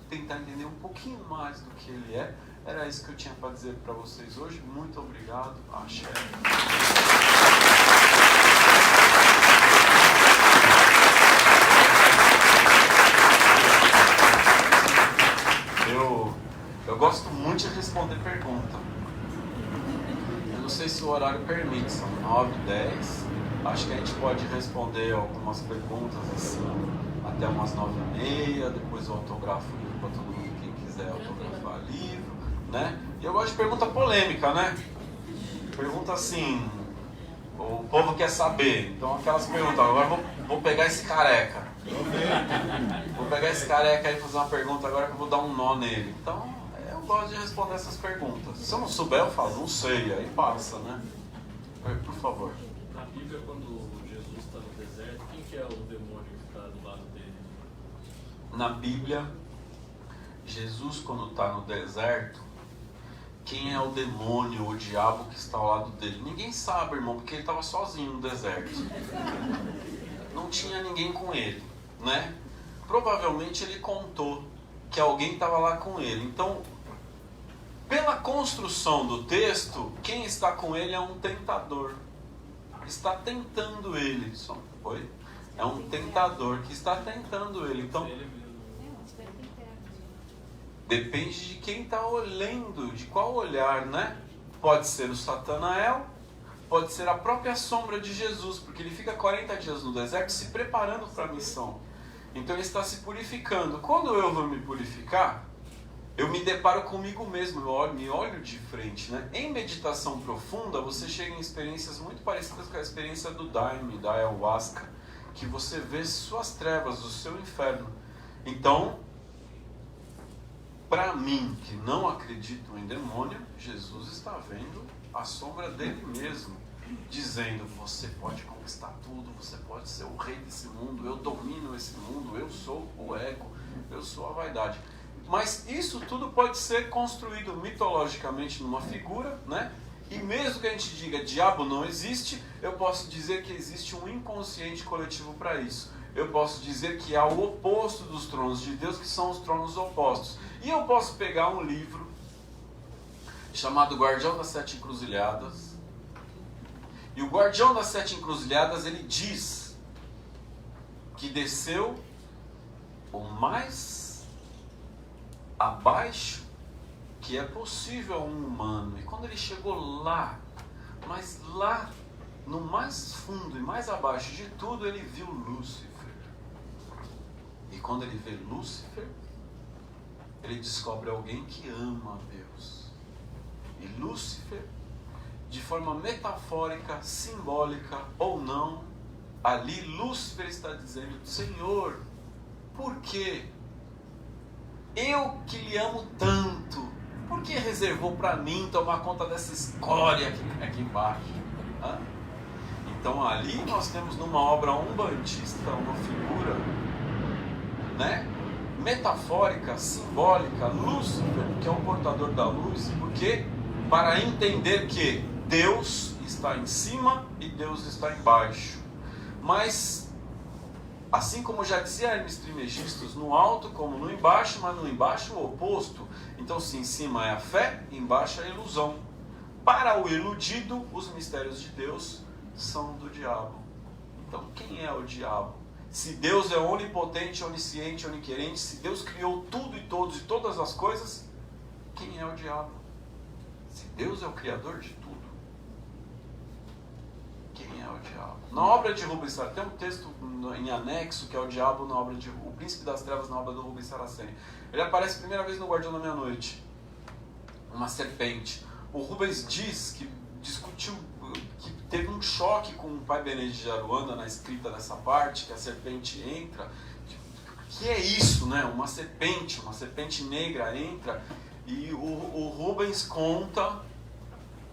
tentar entender um pouquinho mais do que ele é. Era isso que eu tinha para dizer para vocês hoje. Muito obrigado. Axé. Eu gosto muito de responder pergunta. Eu não sei se o horário permite, são 9, 10. Acho que a gente pode responder algumas perguntas assim, até umas 9h30. Depois eu autografo o livro para todo mundo, quem quiser autografar livro, né? E eu gosto de pergunta polêmica, né? Pergunta assim, o povo quer saber. Então aquelas perguntas, agora vou pegar esse careca. Vou pegar esse careca e fazer uma pergunta agora que eu vou dar um nó nele. Então, eu gosto de responder essas perguntas. Se eu não souber, eu falo, não sei, aí passa, né? Por favor. Na Bíblia, quando Jesus está no deserto, quem que é o demônio que está do lado dele? Na Bíblia, Jesus, quando está no deserto, quem é o demônio, o diabo que está ao lado dele? Ninguém sabe, irmão, porque ele estava sozinho no deserto. Não tinha ninguém com ele, né? Provavelmente ele contou que alguém estava lá com ele. Então, pela construção do texto, quem está com ele é um tentador. Está tentando ele. Oi? É um tentador que está tentando ele. Então, depende de quem está olhando, de qual olhar, né? Pode ser o Satanael, pode ser a própria sombra de Jesus, porque ele fica 40 dias no deserto se preparando para a missão. Então ele está se purificando. Quando eu vou me purificar, eu me deparo comigo mesmo, me olho de frente, né? Em meditação profunda, você chega em experiências muito parecidas com a experiência do Daime, da Ayahuasca, que você vê suas trevas, o seu inferno. Então, para mim, que não acredito em demônio, Jesus está vendo a sombra dele mesmo, dizendo, você pode conquistar tudo, você pode ser o rei desse mundo, eu domino esse mundo, eu sou o ego, eu sou a vaidade. Mas isso tudo pode ser construído mitologicamente numa figura, né? E mesmo que a gente diga diabo não existe, eu posso dizer que existe um inconsciente coletivo para isso. Eu posso dizer que há o oposto dos tronos de Deus, que são os tronos opostos. E eu posso pegar um livro chamado Guardião das Sete Encruzilhadas. E o Guardião das Sete Encruzilhadas, ele diz que desceu o mais abaixo que é possível a um humano. E quando ele chegou lá, mas lá, no mais fundo e mais abaixo de tudo, ele viu Lúcifer. E quando ele vê Lúcifer, ele descobre alguém que ama a Deus. E Lúcifer, de forma metafórica, simbólica ou não, ali Lúcifer está dizendo, Senhor, por quê? Eu que lhe amo tanto, por que reservou para mim tomar conta dessa escória que tem aqui embaixo? Hã? Então ali nós temos numa obra umbandista uma figura, né, metafórica, simbólica, Lúcifer, que é o portador da luz, porque para entender que Deus está em cima e Deus está embaixo. Mas, assim como já dizia Hermes Trismegistus, no alto como no embaixo, mas no embaixo o oposto. Então, se em cima é a fé, embaixo é a ilusão. Para o iludido, os mistérios de Deus são do diabo. Então, quem é o diabo? Se Deus é onipotente, onisciente, oniquerente, se Deus criou tudo e todos e todas as coisas, quem é o diabo? Se Deus é o criador de tudo, quem é o diabo? Na obra de Rubens Saraceni, tem um texto em anexo que é o diabo na obra de O Príncipe das Trevas, na obra do Rubens Saraceni. Ele aparece a primeira vez no Guardião da Meia-Noite, uma serpente. O Rubens diz que discutiu, que teve um choque com o pai Benedito de Aruanda na escrita dessa parte, que a serpente entra. Que é isso, né? Uma serpente negra entra, e o Rubens conta,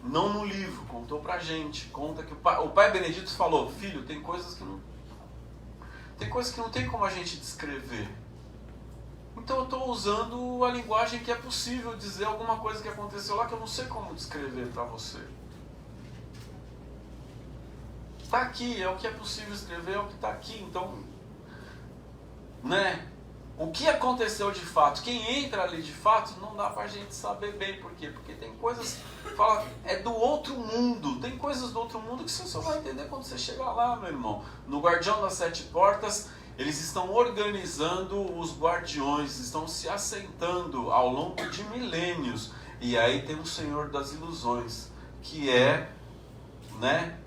não no livro, contou pra gente, conta que o pai Benedito falou: filho, tem coisas que não tem como a gente descrever. Então eu estou usando a linguagem que é possível dizer alguma coisa que aconteceu lá que eu não sei como descrever para você. Está aqui, é o que é possível escrever, é o que está aqui. Então, né? O que aconteceu de fato, quem entra ali de fato, não dá para a gente saber bem. Por quê? Porque tem coisas, fala, é do outro mundo. Tem coisas do outro mundo que você só vai entender quando você chegar lá, meu irmão. No Guardião das Sete Portas, eles estão organizando os guardiões, estão se assentando ao longo de milênios. E aí tem o Senhor das Ilusões, que é, né,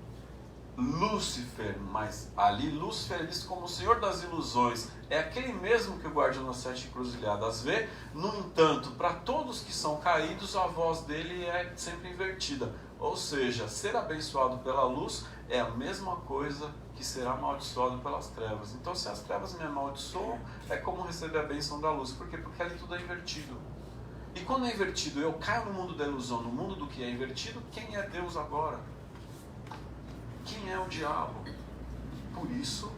Lúcifer, mas ali Lúcifer é visto como o Senhor das Ilusões. É aquele mesmo que o Guardião das Sete Encruzilhadas vê. No entanto, para todos que são caídos, a voz dele é sempre invertida. Ou seja, ser abençoado pela luz é a mesma coisa que ser amaldiçoado pelas trevas. Então, se as trevas me amaldiçoam, é como receber a bênção da luz. Por quê? Porque ali tudo é invertido. E quando é invertido, eu caio no mundo da ilusão, no mundo do que é invertido. Quem é Deus agora? Quem é o diabo? Por isso,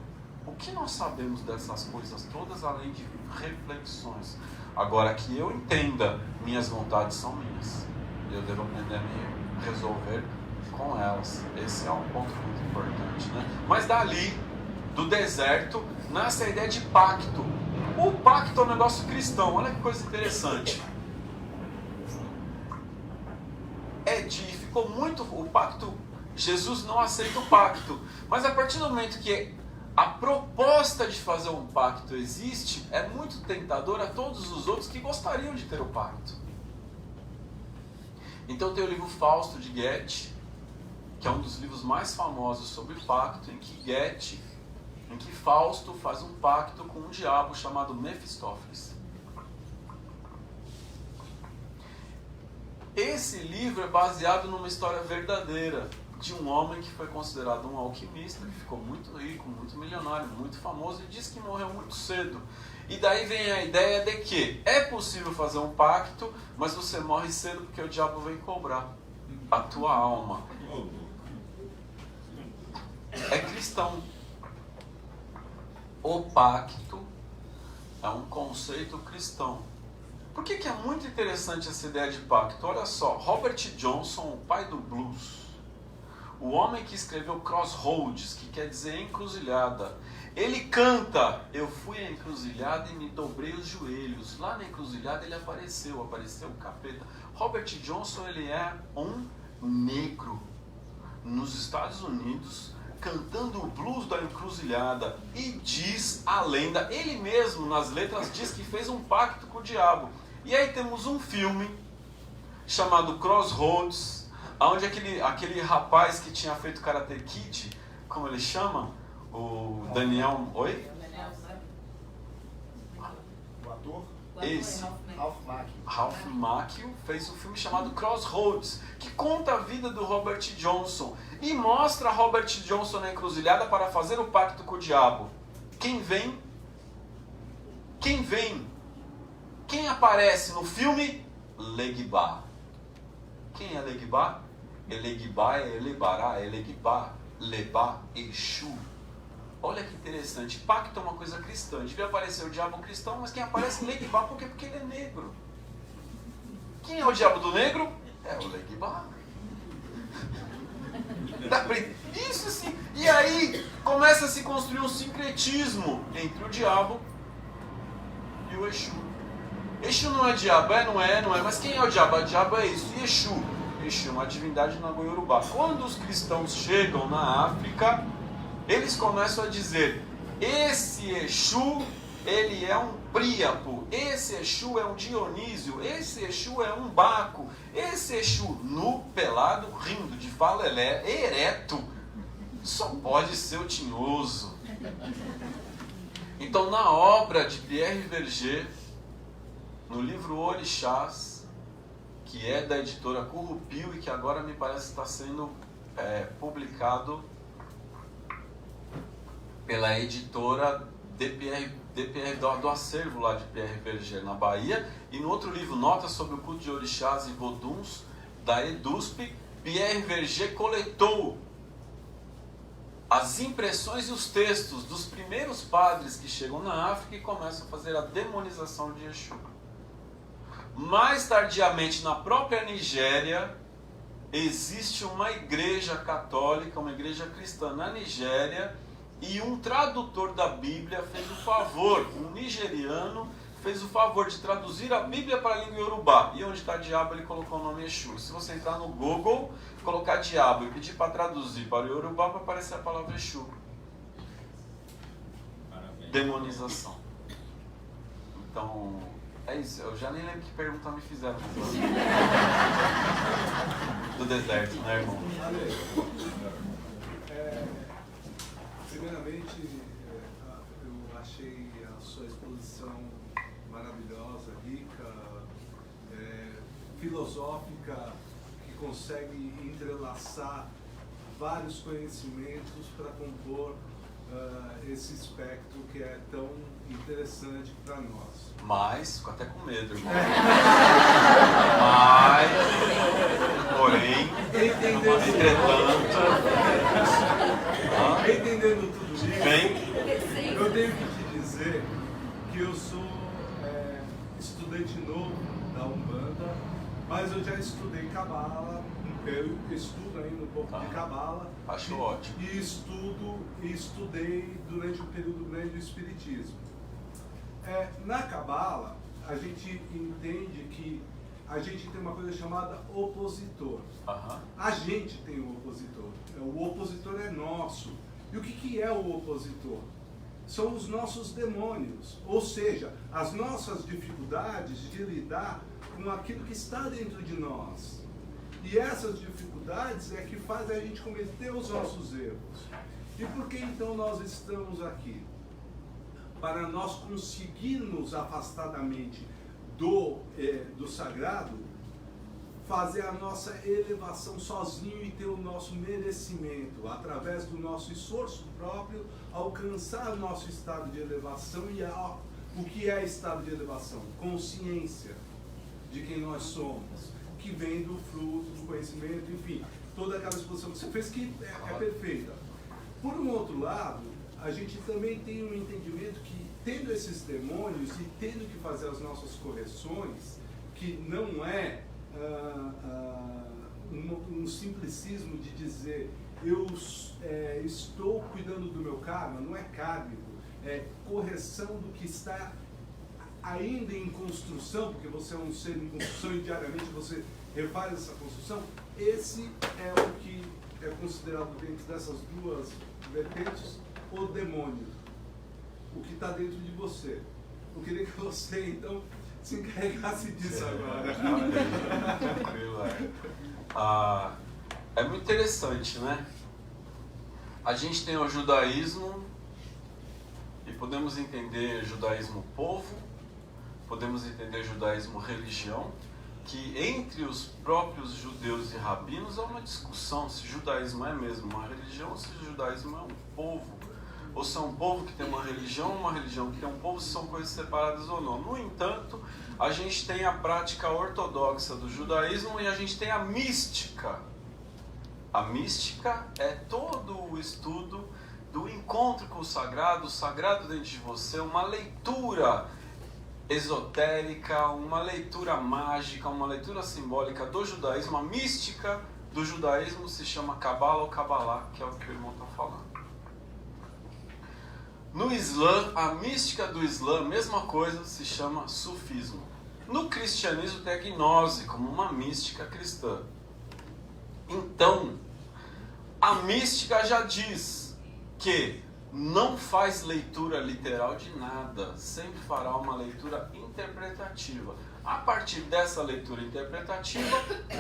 o que nós sabemos dessas coisas todas, além de reflexões? Agora, que eu entenda, minhas vontades são minhas. Eu devo aprender a me resolver com elas. Esse é um ponto muito importante, né? Mas dali, do deserto, nasce a ideia de pacto. O pacto é um negócio cristão. Olha que coisa interessante. Ficou muito... O pacto... Jesus não aceita o pacto. Mas a partir do momento que a proposta de fazer um pacto existe, é muito tentador a todos os outros que gostariam de ter o pacto. Então tem o livro Fausto de Goethe, que é um dos livros mais famosos sobre pacto, em que Fausto faz um pacto com um diabo chamado Mefistófeles. Esse livro é baseado numa história verdadeira de um homem que foi considerado um alquimista, que ficou muito rico, muito milionário, muito famoso, e diz que morreu muito cedo. E daí vem a ideia de que é possível fazer um pacto, mas você morre cedo porque o diabo vem cobrar a tua alma. É cristão. O pacto é um conceito cristão. Por que é muito interessante essa ideia de pacto? Olha só, Robert Johnson, o pai do blues, o homem que escreveu Crossroads, que quer dizer encruzilhada, ele canta: eu fui à encruzilhada e me dobrei os joelhos. Lá na encruzilhada ele apareceu o capeta. Robert Johnson, ele é um negro nos Estados Unidos, cantando o blues da encruzilhada, e diz a lenda, ele mesmo nas letras diz que fez um pacto com o diabo. E aí temos um filme chamado Crossroads, onde aquele rapaz que tinha feito Karate Kid, como ele chama? O Daniel... Oi? O ator? Esse. Ralph Macchio fez um filme chamado Crossroads, que conta a vida do Robert Johnson e mostra Robert Johnson na encruzilhada para fazer o pacto com o diabo. Quem vem? Quem aparece no filme? Legba. Quem é Legba? Elegba é Elebará, Elegba, Lebá, Exu. Olha que interessante, pacto é uma coisa cristã. Devia aparecer o diabo cristão, mas quem aparece é Legba, por quê? Porque ele é negro. Quem é o diabo do negro? É o Legba. Isso sim. E aí começa a se construir um sincretismo entre o diabo e o Exu. Exu não é diabo, não é, mas quem é o diabo? O diabo é isso. E Exu? Exu é uma divindade na Goiorubá. Quando os cristãos chegam na África, eles começam a dizer: Esse Exu, ele é um Príapo, esse Exu é um Dionísio, esse Exu é um Baco, esse Exu nu, pelado, rindo, de valelé, ereto, só pode ser o Tinhoso. Então, na obra de Pierre Verger, no livro Orixás, que é da editora Currupio e que agora me parece está sendo publicado pela editora do acervo lá de Pierre Verger, na Bahia, e no outro livro, Notas sobre o culto de Orixás e Voduns, da EDUSP, Pierre Verger coletou as impressões e os textos dos primeiros padres que chegam na África e começam a fazer a demonização de Exu. Mais tardiamente, na própria Nigéria, existe uma igreja católica, uma igreja cristã na Nigéria, e um tradutor da Bíblia fez o favor, um nigeriano fez o favor de traduzir a Bíblia para a língua Yorubá. E onde está diabo, ele colocou o nome Exu. Se você entrar no Google, colocar diabo e pedir para traduzir para o Yorubá, vai aparecer a palavra Exu. Parabéns. Demonização. Então, é isso. Eu já nem lembro que pergunta me fizeram. Do deserto, né, irmão? Primeiramente, eu achei a sua exposição maravilhosa, rica, filosófica, que consegue entrelaçar vários conhecimentos para compor esse espectro que é tão interessante para nós. Mas, fico até com medo, irmão. Porém, Entendendo tudo isso, eu tenho que te dizer que eu sou estudante novo da Umbanda, mas eu já estudei Cabala, eu estudo ainda um pouco de Cabala. Acho ótimo. E estudei durante um período grande o Espiritismo. Na Cabala, a gente entende que a gente tem uma coisa chamada opositor. A gente tem um opositor. O opositor é nosso. E o que é o opositor? São os nossos demônios, ou seja, as nossas dificuldades de lidar com aquilo que está dentro de nós. E essas dificuldades é que fazem a gente cometer os nossos erros. E por que então nós estamos aqui? Para nós conseguirmos afastar da mente do sagrado, fazer a nossa elevação sozinho e ter o nosso merecimento, através do nosso esforço próprio, alcançar o nosso estado de elevação. E o que é estado de elevação? Consciência de quem nós somos, que vem do fruto, do conhecimento, enfim, toda aquela exposição que você fez que é perfeita. Por um outro lado, a gente também tem um entendimento que, tendo esses demônios e tendo que fazer as nossas correções, que não é um simplicismo de dizer eu estou cuidando do meu karma, não é kármico, é correção do que está ainda em construção, porque você é um ser em construção e diariamente você refaz essa construção. Esse é o que é considerado dentro dessas duas vertentes o demônio, o que está dentro de você. Eu queria que você então se encarregasse disso agora. Tranquilo, é muito interessante, né? A gente tem o judaísmo e podemos entender judaísmo povo, podemos entender judaísmo religião, que entre os próprios judeus e rabinos há uma discussão se judaísmo é mesmo uma religião ou se judaísmo é um povo. Ou se é um povo que tem uma religião que tem um povo, se são coisas separadas ou não. No entanto, a gente tem a prática ortodoxa do judaísmo e a gente tem a mística. A mística é todo o estudo do encontro com o sagrado dentro de você, uma leitura esotérica, uma leitura mágica, uma leitura simbólica do judaísmo. A mística do judaísmo se chama Cabala ou Cabalá, que é o que o irmão está falando. No Islã, a mística do Islã, mesma coisa, se chama sufismo. No cristianismo tem a gnose como uma mística cristã. Então, a mística já diz que não faz leitura literal de nada, sempre fará uma leitura interpretativa. A partir dessa leitura interpretativa,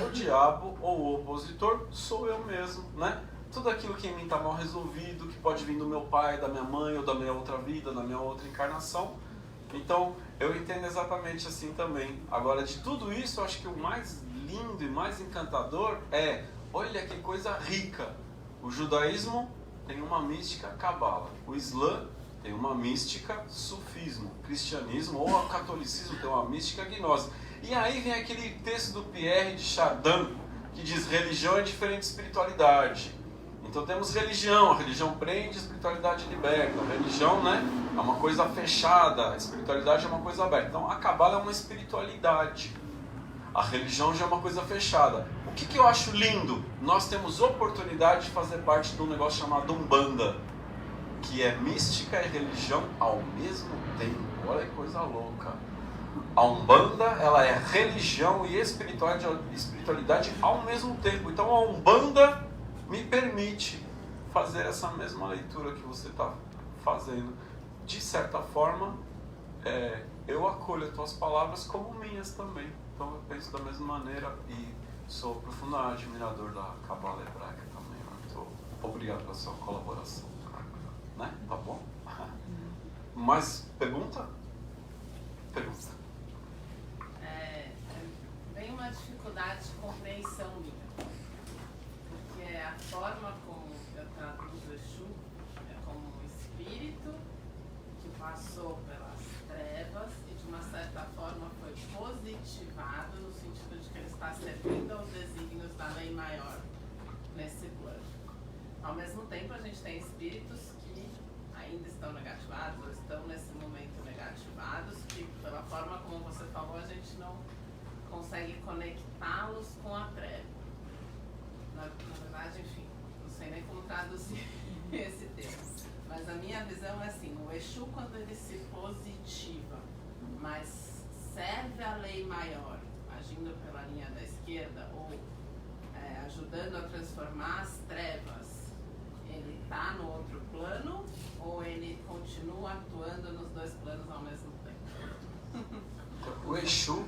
o diabo ou o opositor sou eu mesmo, né? Tudo aquilo que em mim está mal resolvido, que pode vir do meu pai, da minha mãe, ou da minha outra vida, da minha outra encarnação. Então, eu entendo exatamente assim também. Agora, de tudo isso, eu acho que o mais lindo e mais encantador é, olha que coisa rica. O judaísmo tem uma mística cabala. O Islã tem uma mística sufismo. O cristianismo ou o catolicismo tem uma mística gnose. E aí vem aquele texto do Pierre de Chardin, que diz religião é diferente de espiritualidade. Então temos religião, a religião prende, a espiritualidade liberta. A religião, né, é uma coisa fechada, a espiritualidade é uma coisa aberta. Então a cabala é uma espiritualidade. A religião já é uma coisa fechada. O que eu acho lindo? Nós temos oportunidade de fazer parte de um negócio chamado Umbanda, que é mística e religião ao mesmo tempo. Olha que coisa louca. A Umbanda, ela é religião e espiritualidade ao mesmo tempo. Então a Umbanda me permite fazer essa mesma leitura que você está fazendo. De certa forma, eu acolho as tuas palavras como minhas também. Então eu penso da mesma maneira e sou profundamente admirador da Cabala Hebraica também. Muito obrigado pela sua colaboração. Né? Tá bom? Mais pergunta? Pergunta. Tem uma dificuldade de compreensão minha. Porque a forma como eu traduzo Exu é como um espírito que passou pelas trevas e de uma certa forma foi positivado no sentido de que ele está servindo aos desígnios da lei maior nesse plano. Ao mesmo tempo, a gente tem espíritos que ainda estão negativados ou estão nesse momento negativados, que pela forma como você falou, a gente não consegue conectá-los com a treva. Na verdade, enfim, não sei nem como traduzir esse termo. Mas a minha visão é assim, o Exu, quando ele se positiva, mas serve a lei maior, agindo pela linha da esquerda, ou ajudando a transformar as trevas, ele está no outro plano, ou ele continua atuando nos dois planos ao mesmo tempo? O Exu,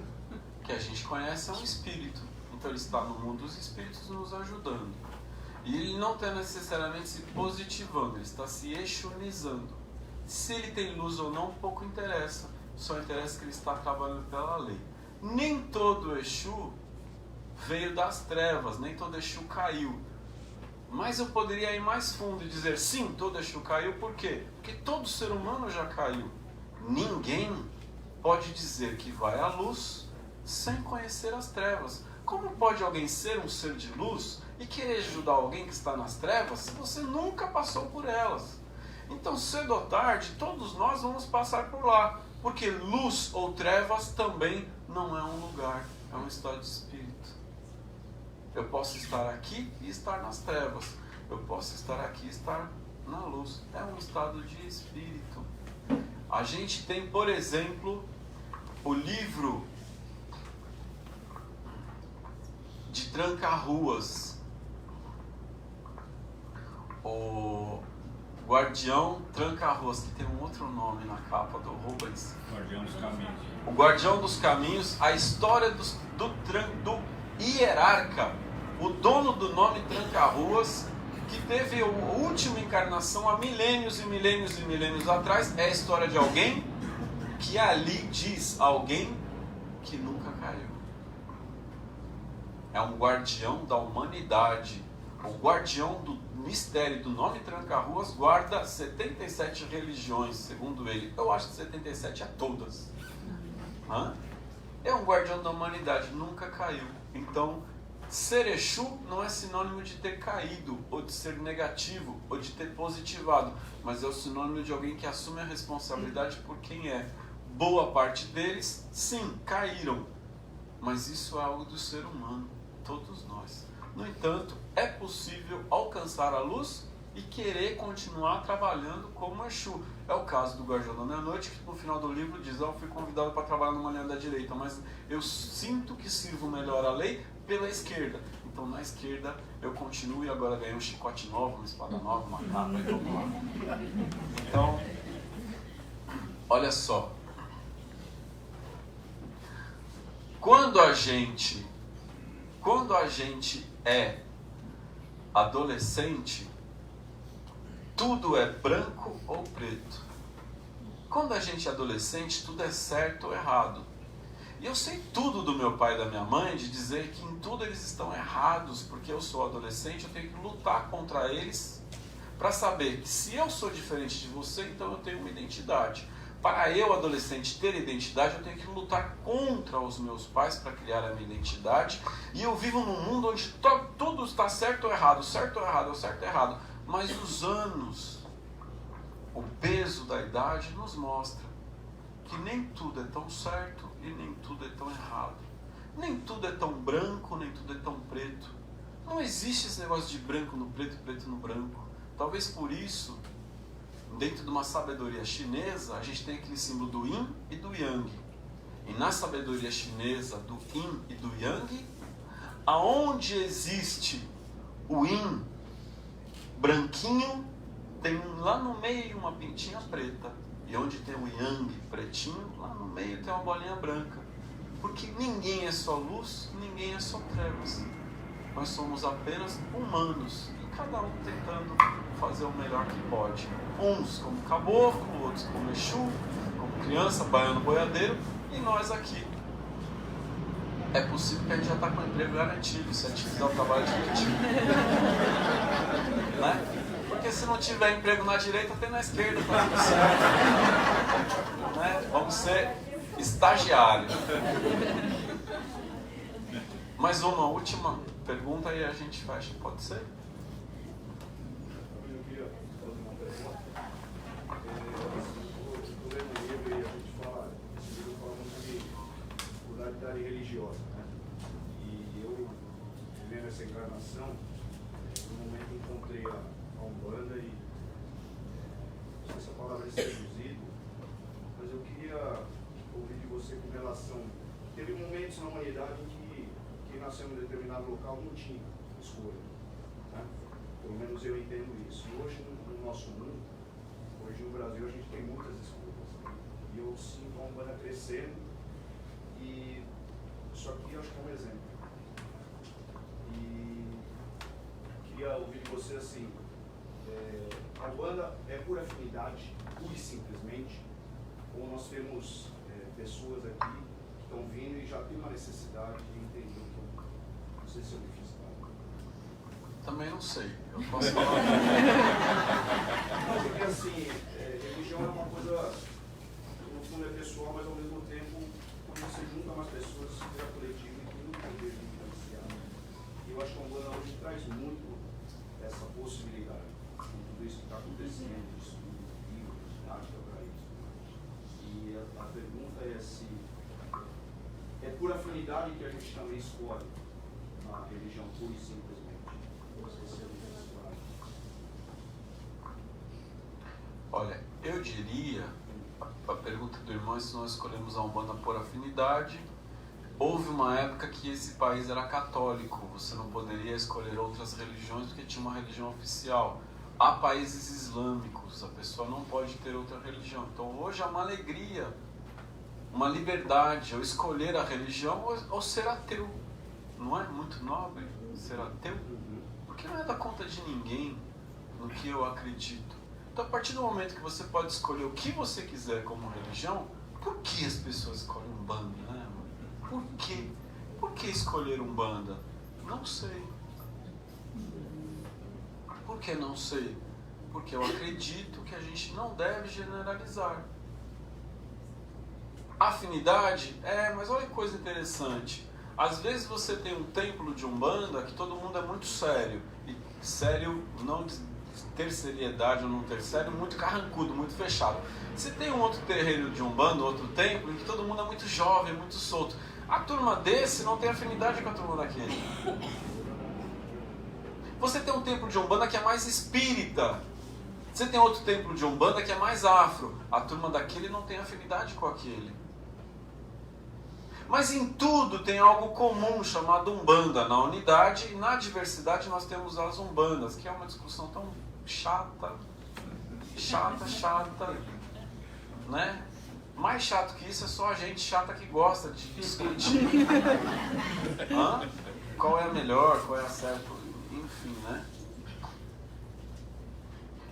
que a gente conhece, é um espírito. Então ele está no mundo dos espíritos nos ajudando. E ele não está necessariamente se positivando, ele está se exunizando. Se ele tem luz ou não, pouco interessa. Só interessa que ele está trabalhando pela lei. Nem todo Exu veio das trevas, nem todo Exu caiu. Mas eu poderia ir mais fundo e dizer, sim, todo Exu caiu, por quê? Porque todo ser humano já caiu. Ninguém pode dizer que vai à luz sem conhecer as trevas. Como pode alguém ser um ser de luz e querer ajudar alguém que está nas trevas se você nunca passou por elas? Então, cedo ou tarde, todos nós vamos passar por lá. Porque luz ou trevas também não é um lugar, é um estado de espírito. Eu posso estar aqui e estar nas trevas. Eu posso estar aqui e estar na luz. É um estado de espírito. A gente tem, por exemplo, o livro de Tranca-Ruas. O Guardião Tranca-Ruas, que tem um outro nome na capa do Rubens. Guardião dos Caminhos. O Guardião dos Caminhos, a história do hierarca, o dono do nome Tranca-Ruas, que teve a última encarnação há milênios e milênios e milênios atrás. É a história de alguém que ali diz alguém que nunca caiu. É um guardião da humanidade. O guardião do mistério do nome Tranca-Ruas guarda 77 religiões, segundo ele. Eu acho que 77 é todas. É um guardião da humanidade, nunca caiu. Então, ser Exu não é sinônimo de ter caído, ou de ser negativo, ou de ter positivado, mas é o sinônimo de alguém que assume a responsabilidade por quem é. Boa parte deles, sim, caíram, mas isso é algo do ser humano, todos nós. No entanto, é possível alcançar a luz e querer continuar trabalhando como Exu. É o caso do Guardião da Meia-Noite, que no final do livro diz: eu fui convidado para trabalhar numa linha da direita, mas eu sinto que sirvo melhor a lei pela esquerda. então na esquerda eu continuo e agora ganhei um chicote novo, uma espada nova, uma capa e vamos lá. Então, olha só. Quando a gente é adolescente, tudo é branco ou preto. Quando a gente é adolescente, tudo é certo ou errado. E eu sei tudo do meu pai e da minha mãe, de dizer que em tudo eles estão errados, porque eu sou adolescente, eu tenho que lutar contra eles para saber que se eu sou diferente de você, então eu tenho uma identidade. Para eu, adolescente, ter identidade, eu tenho que lutar contra os meus pais para criar a minha identidade. E eu vivo num mundo onde tudo está certo ou errado, certo ou errado, certo ou errado. Mas os anos, o peso da idade nos mostra que nem tudo é tão certo e nem tudo é tão errado. Nem tudo é tão branco, nem tudo é tão preto. Não existe esse negócio de branco no preto, preto no branco. Talvez por isso, dentro de uma sabedoria chinesa, a gente tem aquele símbolo do yin e do yang. E na sabedoria chinesa, do yin e do yang, aonde existe o yin branquinho, tem lá no meio uma pintinha preta. E onde tem o yang pretinho, lá no meio tem uma bolinha branca. Porque ninguém é só luz, ninguém é só trevas. Nós somos apenas humanos. E cada um tentando fazer o melhor que pode. Uns como caboclo, outros como Exu, como criança, baiano, boiadeiro. E nós aqui. É possível que a gente já está com o emprego garantido, se a gente fizer o trabalho direitinho. Né? Porque se não tiver emprego na direita, tem na esquerda, tá tudo certo. Né? Vamos ser estagiários. Mais uma última pergunta e a gente fecha, pode ser? Eu queria fazer uma pergunta. O livro a gente fala, esse livro fala muito de pluralidade religiosa, né? E eu, vivendo essa encarnação, no momento encontrei a Umbanda e não sei se a palavra é seduzido, mas eu queria ouvir de você com relação. Teve momentos na humanidade em que nasceu em um determinado local não tinha escolha, né? Pelo menos eu entendo isso. E hoje no nosso mundo, hoje no Brasil, a gente tem muitas escolhas. E eu sinto a Umbanda crescendo e isso aqui acho que é um exemplo. E queria ouvir de você assim. A Umbanda é por afinidade, pura e simplesmente, ou nós temos pessoas aqui que estão vindo e já tem uma necessidade de entender o que não sei se eu me fiz claro. Também não sei, eu posso falar. Porque assim, religião é uma coisa, no fundo é pessoal, mas ao mesmo tempo, quando você junta mais pessoas, isso vira coletivo e tem muito poder de influenciar. E eu acho que a Umbanda hoje traz muito essa possibilidade. Tudo isso que está acontecendo, isso, livros, prática para isso. E a pergunta é se é por afinidade que a gente também escolhe a religião pura e simplesmente. Não sei se eu me fiz claro. Olha, eu diria, a pergunta do irmão é se nós escolhemos a Umbanda por afinidade. Houve uma época que esse país era católico, você não poderia escolher outras religiões porque tinha uma religião oficial. Há países islâmicos, a pessoa não pode ter outra religião. Então hoje há uma alegria, uma liberdade, eu escolher a religião ou ser ateu. Não é muito nobre ser ateu? Porque não é da conta de ninguém no que eu acredito. Então a partir do momento que você pode escolher o que você quiser como religião, por que as pessoas escolhem Umbanda, né? Por quê? Por que escolher Umbanda? Não sei. Por que não sei? Porque eu acredito que a gente não deve generalizar. Afinidade? Mas olha que coisa interessante. Às vezes você tem um templo de Umbanda que todo mundo é muito sério. E sério, não de ter seriedade ou não ter sério, muito carrancudo, muito fechado. Você tem um outro terreiro de Umbanda, outro templo, em que todo mundo é muito jovem, muito solto. A turma desse não tem afinidade com a turma daquele. Você tem um templo de Umbanda que é mais espírita. Você tem outro templo de Umbanda que é mais afro. A turma daquele não tem afinidade com aquele. Mas em tudo tem algo comum chamado Umbanda. Na unidade e na diversidade nós temos as Umbandas, que é uma discussão tão chata, né? Mais chato que isso é só a gente chata que gosta de discutir. Qual é a melhor, qual é a certa, enfim, né?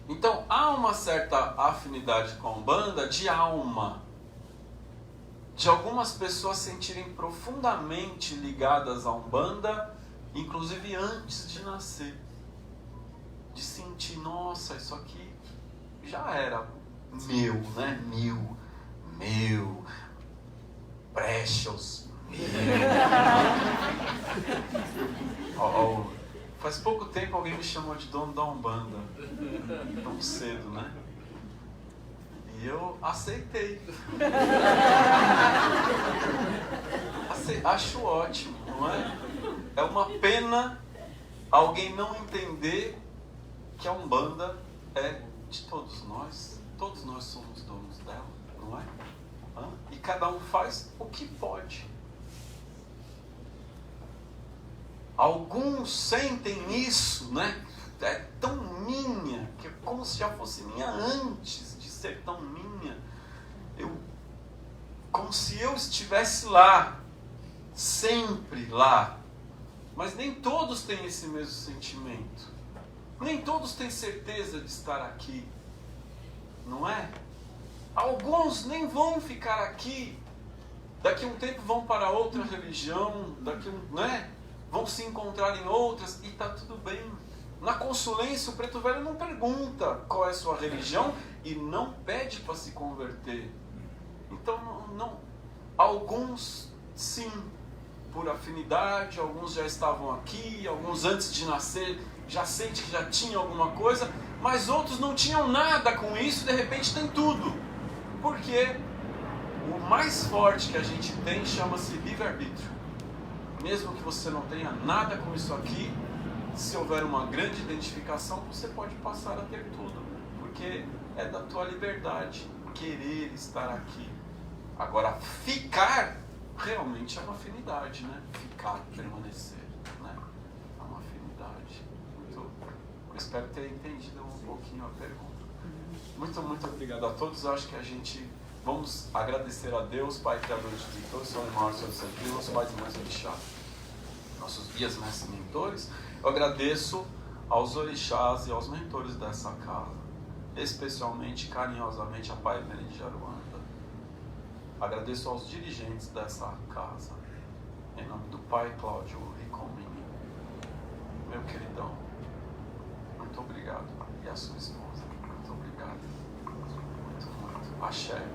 Então há uma certa afinidade com a Umbanda de alma, de algumas pessoas sentirem profundamente ligadas à Umbanda, inclusive antes de nascer. De sentir, nossa, isso aqui já era meu, né? Meu, precious, meu. Faz pouco tempo alguém me chamou de dono da Umbanda. Tão cedo, né? E eu aceitei. Acho ótimo, não é? É uma pena alguém não entender que a Umbanda é de todos nós. Todos nós somos donos dela, não é? E cada um faz o que pode. Alguns sentem isso, né? É tão minha, que é como se já fosse minha antes de ser tão minha. Como se eu estivesse lá, sempre lá. Mas nem todos têm esse mesmo sentimento. Nem todos têm certeza de estar aqui. Não é? Alguns nem vão ficar aqui. Daqui a um tempo vão para outra religião, né? Vão se encontrar em outras e está tudo bem. Na consulência, o Preto Velho não pergunta qual é a sua religião e não pede para se converter. Então, alguns, sim, por afinidade, alguns já estavam aqui, alguns antes de nascer já sente que já tinha alguma coisa, mas outros não tinham nada com isso e de repente tem tudo. Porque o mais forte que a gente tem chama-se livre-arbítrio. Mesmo que você não tenha nada com isso aqui, se houver uma grande identificação, você pode passar a ter tudo, porque é da tua liberdade querer estar aqui. Agora, ficar realmente é uma afinidade, né? Ficar, permanecer, né? É uma afinidade. Eu espero ter entendido um pouquinho a pergunta. Muito obrigado a todos. Eu acho que a gente vamos agradecer a Deus, Pai Criador de todos, Senhor maior, Senhor sempre, nossos pais e mães orixás, nossos guias, mestres e mentores. Eu agradeço aos orixás e aos mentores dessa casa, especialmente, carinhosamente, a Pai Vene de Aruanda. Agradeço aos dirigentes dessa casa, em nome do Pai Cláudio Ricomini. Meu queridão, muito obrigado. E a sua esposa, muito obrigado. Muito. Axé.